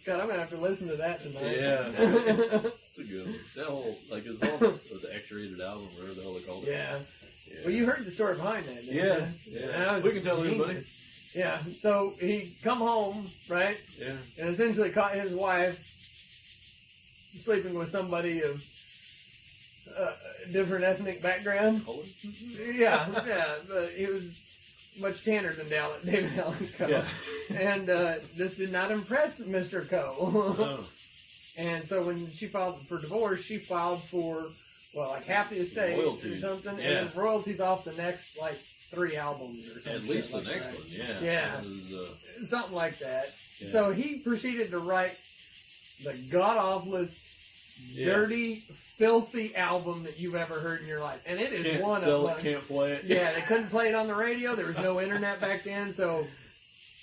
God, I'm gonna have to listen to that tonight. Yeah. It's a good one. That whole, like, it's all the X-rated album, whatever the hell they called it. Yeah. Yeah. Well, you heard the story behind that, didn't you? Yeah. And I was We can tell genius. everybody. Yeah. So he come home, right? Yeah. And essentially caught his wife sleeping with somebody of different ethnic background. Color? Yeah, but he was much tanner than David Allan Coe. Yeah. And this did not impress Mr. Coe. Oh. And so when she filed for divorce, she filed for, well, like half the estate Royalties. or something, Yeah. and then royalties off the next, like, 3 albums or something. At least the like next that. one, yeah. Yeah. That was, Something like that. yeah. So he proceeded to write the god-awfulest, Yeah. dirty, filthy album that you've ever heard in your life. And it is Can't one sell of it, them. can't play it. Yeah, they couldn't play it on the radio. There was no internet back then, so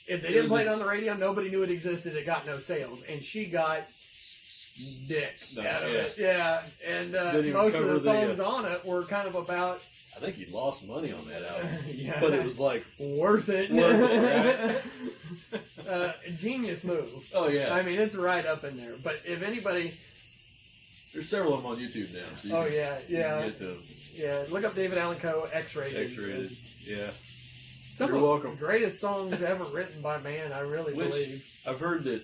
if they didn't play it on the radio, nobody knew it existed. It got no sales. And she got dick out of it. Yeah, and Didn't even most of cover the the, songs on it were kind of about, I think he lost money on that album. yeah, But it was like, worth it. Worth it, Genius move. oh yeah. I mean, it's right up in there. But if anybody, There's several of them on YouTube now. So you oh can, yeah, you yeah, can get to yeah, look up David Allan Coe, X-rated. X-rated. Yeah. Some You're of welcome. the greatest songs ever written by man, I really Which- believe. I've heard that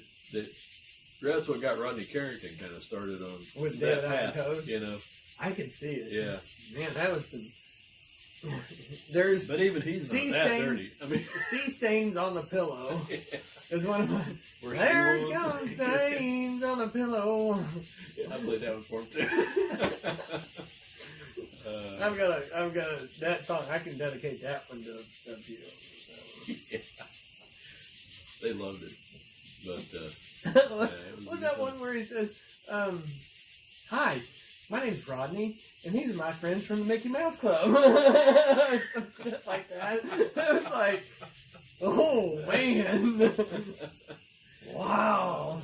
that's what got Rodney Carrington kind of started on With that David Allan path. Coe. You know. I can see it. Yeah. Man, that was some. There's But even he's sea not that stains. dirty. I mean, Sea stains on the pillow is one of my. where she There's was. gone stains on the pillow. I played that one for him too. I've got that song. I can dedicate that one to a few. Yeah. They loved it, but So. yeah, it was What's that fun. one where he says, "Hi, my name's Rodney, and these are my friends from the Mickey Mouse Club." Or some shit like that. It was like, oh man, wow.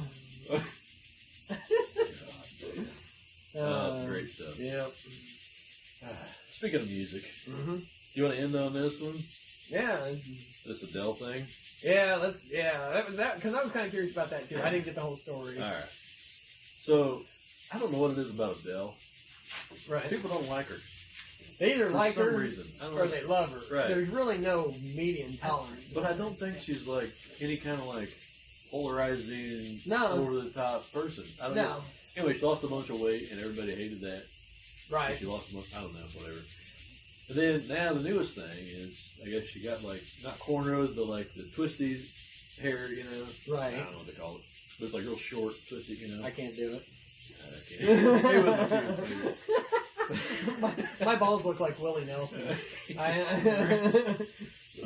That's great stuff. Yep. Speaking of music, Hmm. you want to end on this one? Yeah. This Adele thing? Yeah. That was that because I was kind of curious about that too. I didn't get the whole story. All right. So, I don't know what it is about Adele. Right. People don't like her. They either For like some her reason. I don't or know. they love her. Right. There's really no median tolerance. But I don't think she's like any kind of like polarizing, No. over the top person. I don't No. know. Anyway, she lost a bunch of weight and everybody hated that. Right. She lost a bunch, I don't know, whatever. And then now the newest thing is, I guess she got like, not cornrows, but like the twisty hair, you know. Right. I don't know what they call it. But it's like real short, twisty, you know. I can't do it. I can't. It was my balls look like Willie Nelson.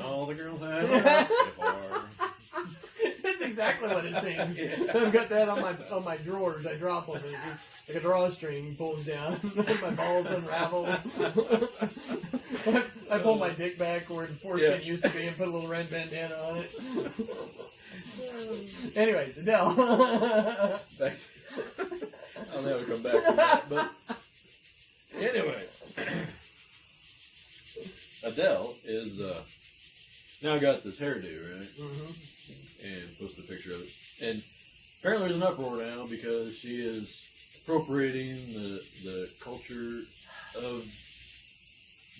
all the girls have before. That's exactly what it seems. Yeah. I've got that on my drawers. I drop them. Like a drawstring pulls down. My balls unravel. I pull my dick back where the foreskin used to be and put a little red bandana on it. Anyways, Adele. Back I'll never come back to that. But anyway, Adele is now got this hairdo, right? Mm-hmm. And posted a picture of it. And apparently there's an uproar now because she is appropriating the culture of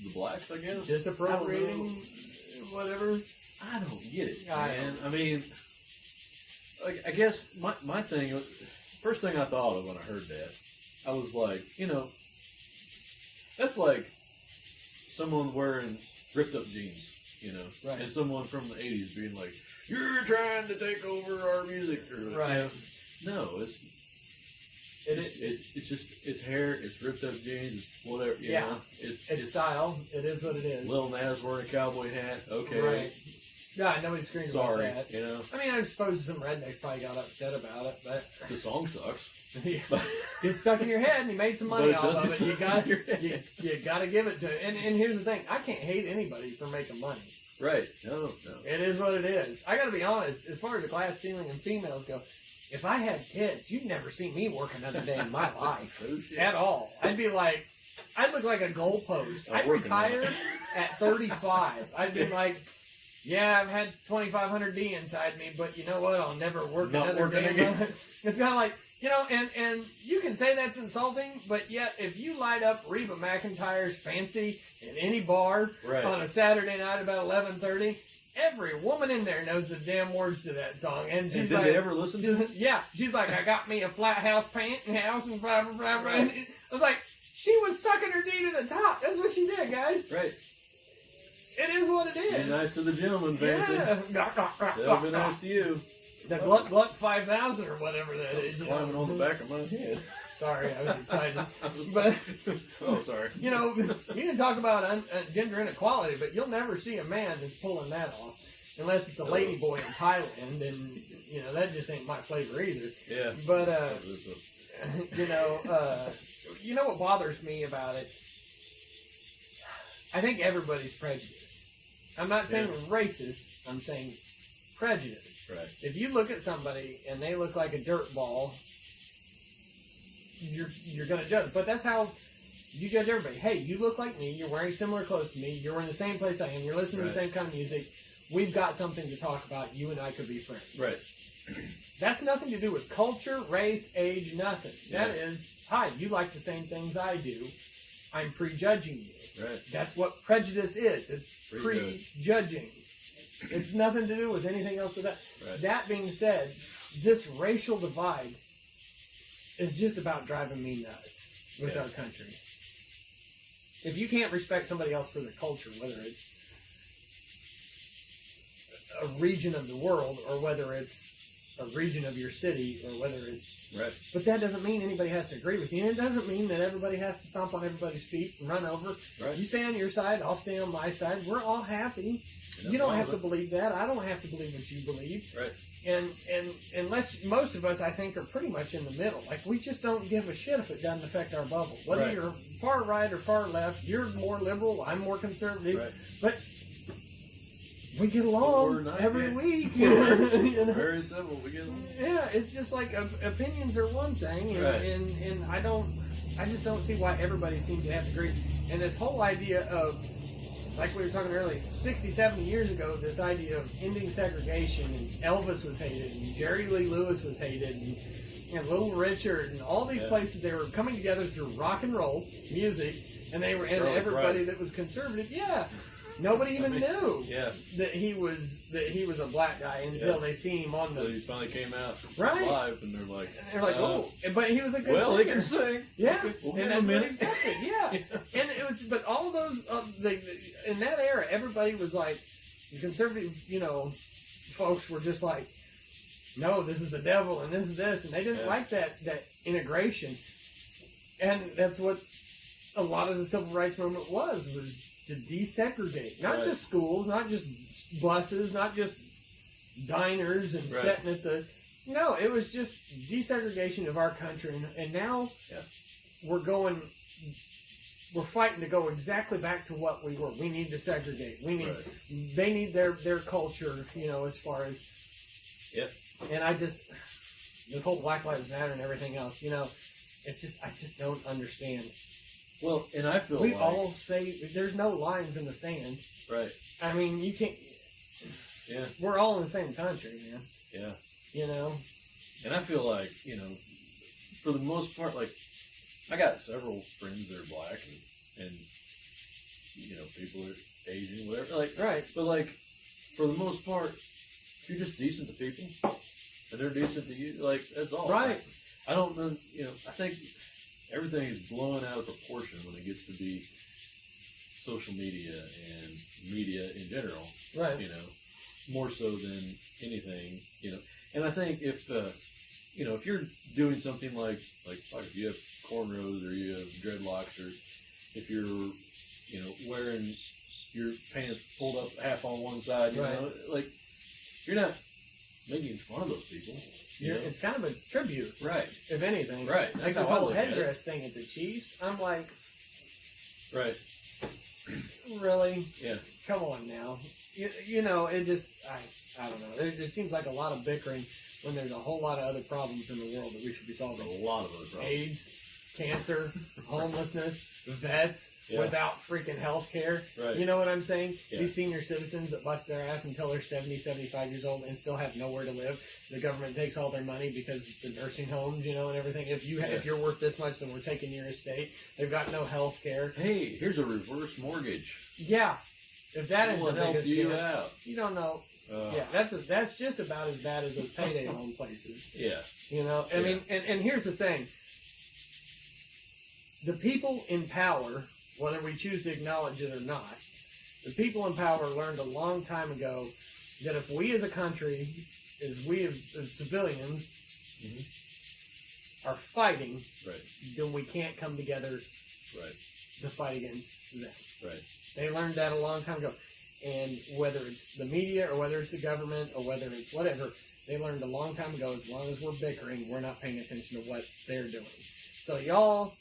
the blacks, I guess. Disappropriating, whatever. I don't get it, I man. I mean, like, I guess my thing, first thing I thought of when I heard that, I was like, you know, that's like someone wearing ripped up jeans, you know, Right. and someone from the 80s being like, you're trying to take over our music. Or, Right. you know, no, It's just it's hair, it's ripped up jeans, whatever. You know? It's style. It is what it is. Lil Nas wearing a cowboy hat. Okay. Right. Yeah, nobody screams about Sorry, that. you know. I mean, I suppose some rednecks probably got upset about it, but The song sucks. it's stuck in your head, and you made some money But it off of doesn't it. You suck. got to give it to. And here's the thing: I can't hate anybody for making money. Right. No. It is what it is. I got to be honest. As far as the glass ceiling and females go, if I had kids, you'd never see me work another day in my life Oh, shit. at all. I'd be like, I'd look like a goalpost. I'm I'd working on retire at 35. I'd be like, yeah, I've had 2,500 D inside me, but you know what? I'll never work Not another working day. again. It's kind of like, you know, and you can say that's insulting, but yet if you light up Reba McEntire's Fancy in any bar Right. on a Saturday night about 11:30, every woman in there knows the damn words to that song. And she's And did like, they ever listen to it? yeah, she's like, I got me a flat house house and blah, blah, blah, blah. And I was like, she was sucking her D to the top. That's what she did, guys. Right. It is what it is. Be nice to the gentleman, Fancy. Yeah. They'll be nice to you. The Gluck 5000 or whatever that is. You Climbing know. on the back of my head. Sorry, I was excited. But, Oh, sorry. you know, you can talk about gender inequality, but you'll never see a man that's pulling that off. Unless it's a lady boy in Thailand, and, you know, that just ain't my flavor either. Yeah. But, you know what bothers me about it? I think everybody's prejudiced. I'm not saying racist. I'm saying prejudiced. Right. If you look at somebody and they look like a dirt ball, you're going to judge. But that's how you judge everybody. Hey, you look like me. You're wearing similar clothes to me. You're in the same place I am. You're listening to the same kind of music. We've got something to talk about. You and I could be friends. Right. That's nothing to do with culture, race, age, nothing. Yeah. That is, hi, you like the same things I do. I'm prejudging you. Right. That's what prejudice is. It's Prejudge. prejudging. It's nothing to do with anything else but that. Right. That being said, this racial divide is just about driving me nuts with our country. If you can't respect somebody else for their culture, whether it's a region of the world or whether it's a region of your city or whether it's... Right. But that doesn't mean anybody has to agree with you. And it doesn't mean that everybody has to stomp on everybody's feet and run over. Right. You stay on your side, I'll stay on my side. We're all happy. You don't have to believe that. I don't have to believe what you believe. Right. And unless most of us, I think, are pretty much in the middle. Like, we just don't give a shit if it doesn't affect our bubble. Whether Right. you're far right or far left, you're more liberal, I'm more conservative. Right. But we get along We're not every yet. week. You know? Very simple. We get along. Yeah, it's just like opinions are one thing, and, Right. and I just don't see why everybody seems to have to agree. And this whole idea of, like we were talking earlier, 60, 70 years ago, this idea of ending segregation, and Elvis was hated, and Jerry Lee Lewis was hated, and Little Richard, and all these places, they were coming together through rock and roll music, and they were, and Charlie everybody Pride. that was conservative, nobody even knew Yeah. that he was a black guy until they seen him on So the. he finally came out Right. live, and they're like, They're like, oh, but he was a good well, singer. he can sing. Yeah, Okay, we'll give and him that's a what minute. accepted. Yeah, and it was, but all of those, in that era, everybody was like, the conservative, folks were just like, no, this is the devil, and this is this, and they didn't like that integration, and that's what a lot of the civil rights movement was to desegregate, not just schools, not just buses, not just diners and sitting at the. No, it was just desegregation of our country, and now we're fighting to go exactly back to what we were. We need to segregate. They need their culture, as far as. And this whole Black Lives Matter and everything else, I just don't understand. Well, and I feel We like all say there's no lines in the sand. right. I mean, you can't. Yeah. We're all in the same country, man. Yeah. And I feel like, for the most part, like, I got several friends that are black and people are Asian, whatever. Like, right. But, like, for the most part, if you're just decent to people and they're decent to you, like, that's all. Right. I don't know, I think everything is blowing out of proportion when it gets to be social media and media in general. Right. More so than anything, And I think if if you're doing something like if you have cornrows or you have dreadlocks, or if you're, wearing your pants pulled up half on one side, you Right. know, like, you're not making fun of those people. You know? It's kind of a tribute, Right. if anything. Right. Like That's this how I whole look at it. headdress thing at the Chiefs, I'm like, Right. really? Yeah. Come on now. It just, I don't know. It just seems like a lot of bickering when there's a whole lot of other problems in the world that we should be solving. A lot of those problems. AIDS, cancer, homelessness, vets Yeah. without freaking health care. Right. You know what I'm saying? Yeah. These senior citizens that bust their ass until they're 70, 75 years old and still have nowhere to live. The government takes all their money because the nursing homes, and everything. If you're worth this much, then we're taking your estate. They've got no health care. Hey, here's a reverse mortgage. Yeah. If that is We'll the help biggest you deal, out. you don't know. Yeah, that's just about as bad as those payday loan places. Yeah. I mean, and here's the thing. The people in power, whether we choose to acknowledge it or not, the people in power learned a long time ago that if we as a country, as civilians, are fighting, Right. then we can't come together Right. to fight against them. Right. They learned that a long time ago. And whether it's the media or whether it's the government or whether it's whatever, they learned a long time ago, as long as we're bickering, we're not paying attention to what they're doing. So y'all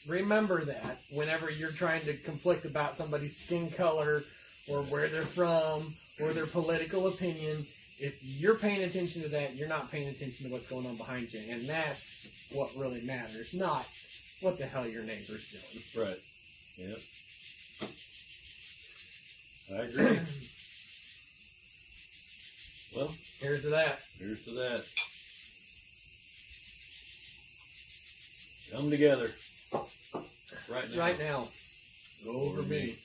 remember that whenever you're trying to conflict about somebody's skin color or where they're from or their political opinion, if you're paying attention to that, you're not paying attention to what's going on behind you. And that's what really matters, not what the hell your neighbor's doing. Right. Yep. I agree. Well, Here's to that. here's to that. Come together. Right now. Right now. Go over me.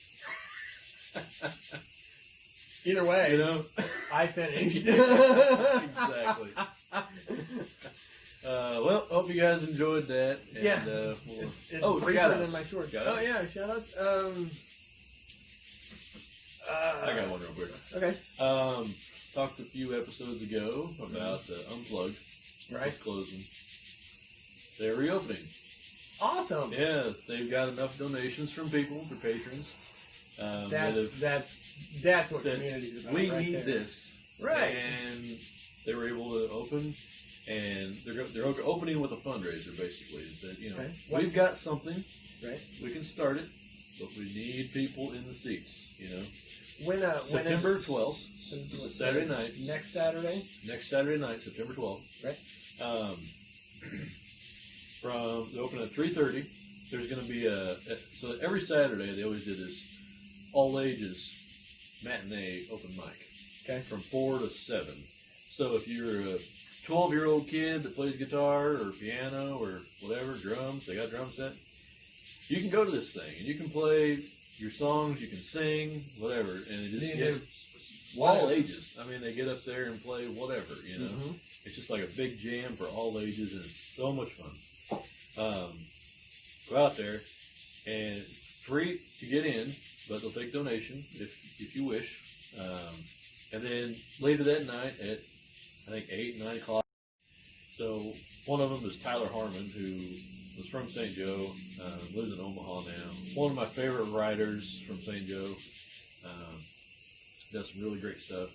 Either way, I finished. Exactly. Well, hope you guys enjoyed that. And, Yeah. It's briefer shout-outs. than my shorts. Shout-outs. Oh yeah, shoutouts. I got one real quick. Okay. Talked a few episodes ago about Unplugged. Right. It's closing. They're reopening. Awesome. Yeah, they've got enough donations from people, for patrons. That's what said, community is about. we right need there. this. Right. And they were able to open, and they're opening with a fundraiser, basically. That, Okay. we've got something, Right. we can start it, but we need people in the seats, When September 12th, it's a Saturday night. Next Saturday. Next Saturday night, September 12th. Right. They open at 3:30. There's going to be so every Saturday they always do this all ages matinee open mic. Okay. From 4 to 7. So if you're a 12-year-old kid that plays guitar or piano or whatever, drums, they got drum set, you can go to this thing and you can play your songs, you can sing, whatever, and it just all ages. I mean, they get up there and play whatever, Mm-hmm. It's just like a big jam for all ages, and it's so much fun. Go out there, and it's free to get in, but they'll take donation if you wish. And then later that night at, I think, 8, 9 o'clock. So one of them is Tyler Harmon, who was from St. Joe, lives in Omaha now. One of my favorite writers from St. Joe. Does some really great stuff.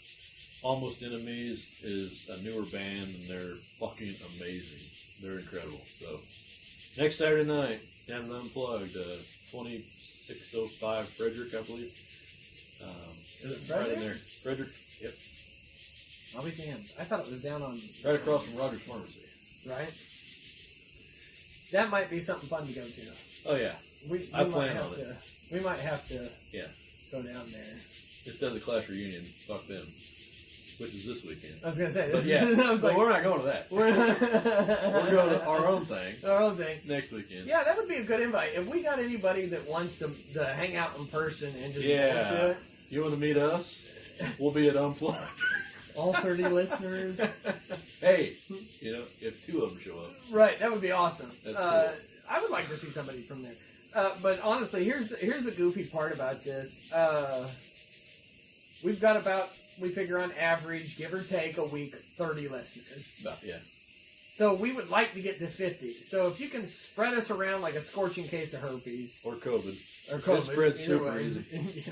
Almost Enemies is a newer band, and they're fucking amazing. They're incredible. So next Saturday night, down at Unplugged, 2605 Frederick, I believe. Is it Right Frederick? in there. Frederick, yep. I'll be damned. I thought it was down on Right across from Rogers Pharmacy. Right. That might be something fun to go to. Oh, yeah. I plan on it. We might have to. Yeah. Go down there. Instead of the Clash reunion, fuck them. Which is this weekend. I was gonna say. But yeah, I was but like, we're not going to that. We're going to our own thing. Our own thing. Next weekend. Yeah, that would be a good invite. If we got anybody that wants to hang out in person and just Yeah. You want to meet us? We'll be at Unplugged. all 30 listeners. Hey, if 2 of them show up. Right, that would be awesome. That's cool. I would like to see somebody from there. But honestly, here's the goofy part about this. We've got we figure on average, give or take a week, 30 listeners. Yeah. So we would like to get to 50. So if you can spread us around like a scorching case of herpes. Or COVID. Or COVID. It spreads either super way. easy.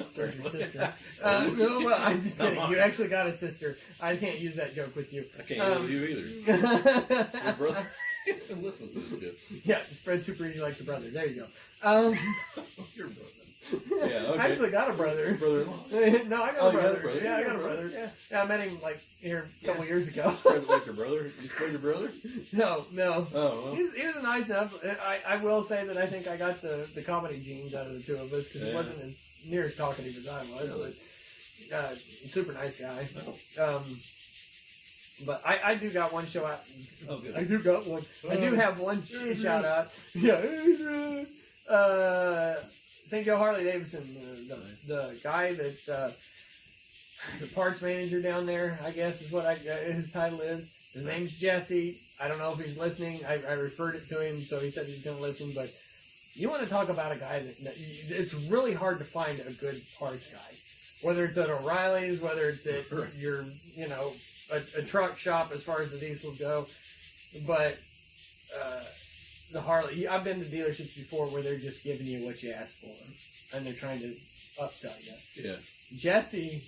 Sorry, your sister. No, well, I'm just kidding. You actually got a sister. I can't use that joke with you. I can't use you either. Your brother. Listen to this shit. Yeah, spread super easy like your brother. There you go. Your brother. Yeah, okay. I actually got a brother. Brother-in-law. No, I got Oh, a you got a brother. brother? Yeah, I You got a brother. Yeah. Yeah, I met him like here a couple years ago. Spread like your brother? You spread your brother? No. Oh, well. He was nice enough. I will say that I think I got the comedy genes out of the two of us because he Yeah. wasn't as near as talkative as I was. Really? But super nice guy. No. But I do got one show out. Oh, good. I do got one. I do have one shout out. Yeah. St. Joe Harley Davidson, the guy that's the parts manager down there, I guess is what his title is. His name's Jesse. I don't know if he's listening. I referred it to him, so he said he's going to listen. But you want to talk about a guy that it's really hard to find a good parts guy, whether it's at O'Reilly's, whether it's at your a truck shop as far as the diesels go, but the Harley. I've been to dealerships before where they're just giving you what you asked for, and they're trying to upsell you. Yeah. Jesse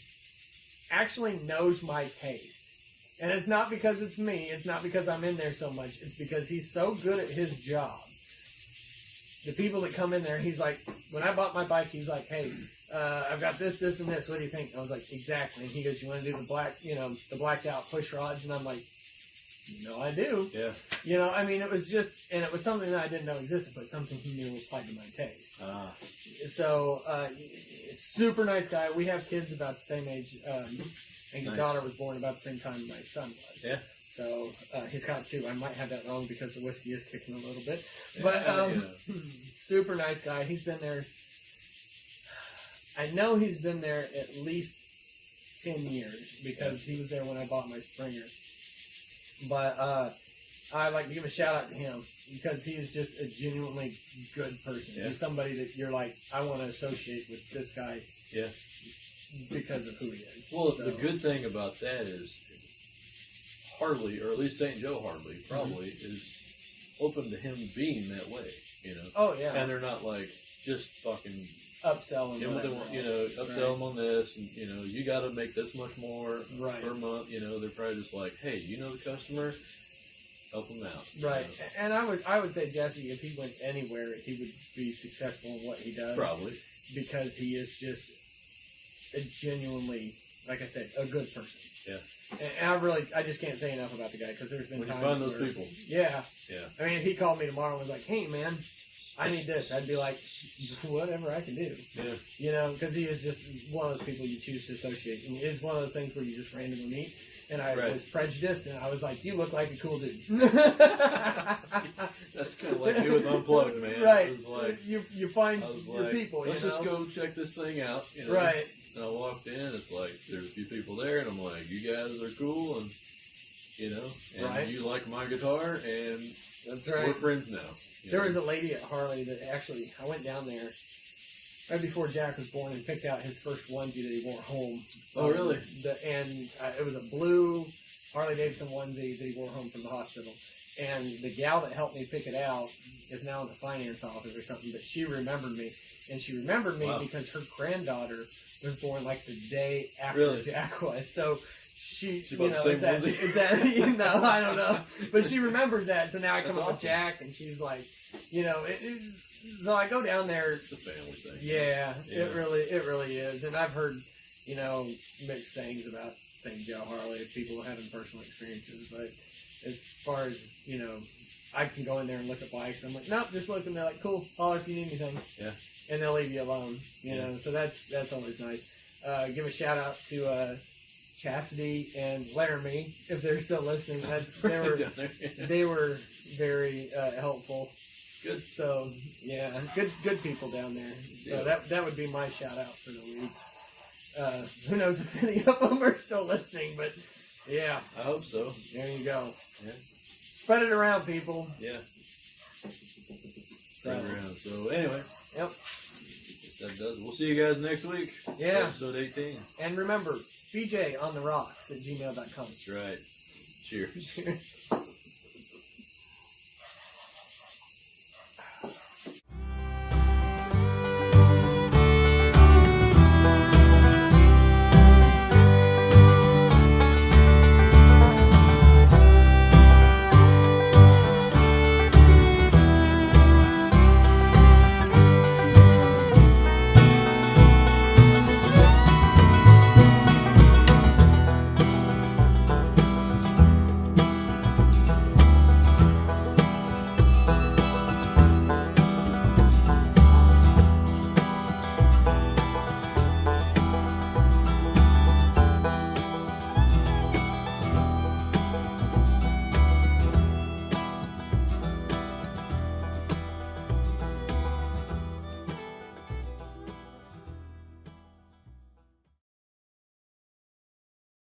actually knows my taste, and it's not because it's me. It's not because I'm in there so much. It's because he's so good at his job. The people that come in there, he's like, when I bought my bike, he's like, hey, I've got this, this, and this. What do you think? I was like, exactly. And he goes, you want to do the blacked out push rods? And I'm like, I do. Yeah. I mean, it was just, and it was something that I didn't know existed, but something he knew applied to my taste. So, super nice guy. We have kids about the same age, and his Nice. daughter was born about the same time my son was. Yeah. So, he's got two. I might have that wrong because the whiskey is kicking a little bit. Yeah, But, super nice guy. He's been there, I know he's been there at least 10 years because he was there when I bought my Springer. But I'd like to give a shout out to him because he is just a genuinely good person. Yeah. He's somebody that you're like, I want to associate with this guy Yeah. because of who he is. Well, So, the good thing about that is Harley, or at least St. Joe Harley, probably is open to him being that way. oh, yeah. And they're not like just fucking Upselling. give them what they want, upsell them on this, and you got to make this much more Right. per month. They're probably just like, hey, the customer, help them out. Right. And I would say Jesse, if he went anywhere, he would be successful in what he does. Probably. Because he is just a genuinely, like I said, a good person. Yeah. And I just can't say enough about the guy because there's been When you times find those where- people. Yeah. Yeah. I mean, if he called me tomorrow and was like, hey, man, I need this, I'd be like, whatever I can do. Yeah. Because he is just one of those people you choose to associate. And it's one of those things where you just randomly meet. And I Right. was prejudiced, and I was like, you look like a cool dude. That's kind of like me with Unplugged, man. Right. It was like, you find I was your like, people, let's just go check this thing out. Right. And I walked in, it's like, there's a few people there, and I'm like, you guys are cool, and, and Right. you like my guitar, and That's we're friends now. There was a lady at Harley that actually, I went down there right before Jack was born and picked out his first onesie that he wore home. Oh, really? It was a blue Harley Davidson onesie that he wore home from the hospital. And the gal that helped me pick it out is now in the finance office or something, but she remembered me. And she remembered me Wow. because her granddaughter was born like the day after Really? Jack was. So she bought the same onesie? is that I don't know. But she remembers that, so now I come That's up with awesome. Jack, and she's like, so I go down there. It's a family thing. Yeah, Yeah. it really is. And I've heard, mixed sayings about St. Joe Harley, people having personal experiences. But as far as, I can go in there and look at bikes. I'm like, nope, just look, and they're like, cool, holler if you need anything. Yeah. And they'll leave you alone, Yeah. So that's always nice. Give a shout out to Chastity and Laramie if they're still listening. They were very helpful. Good. So yeah, good people down there. So Yeah. that would be my shout out for the week. Who knows if any of them are still listening, but yeah, I hope so. there you go. Yeah. Spread it around, people. Yeah. So, Right around. So anyway. Yep. Guess that does. We'll see you guys next week. Yeah. Episode 18. And remember, BJ on the rocks at gmail.com. That's right. Cheers. Cheers.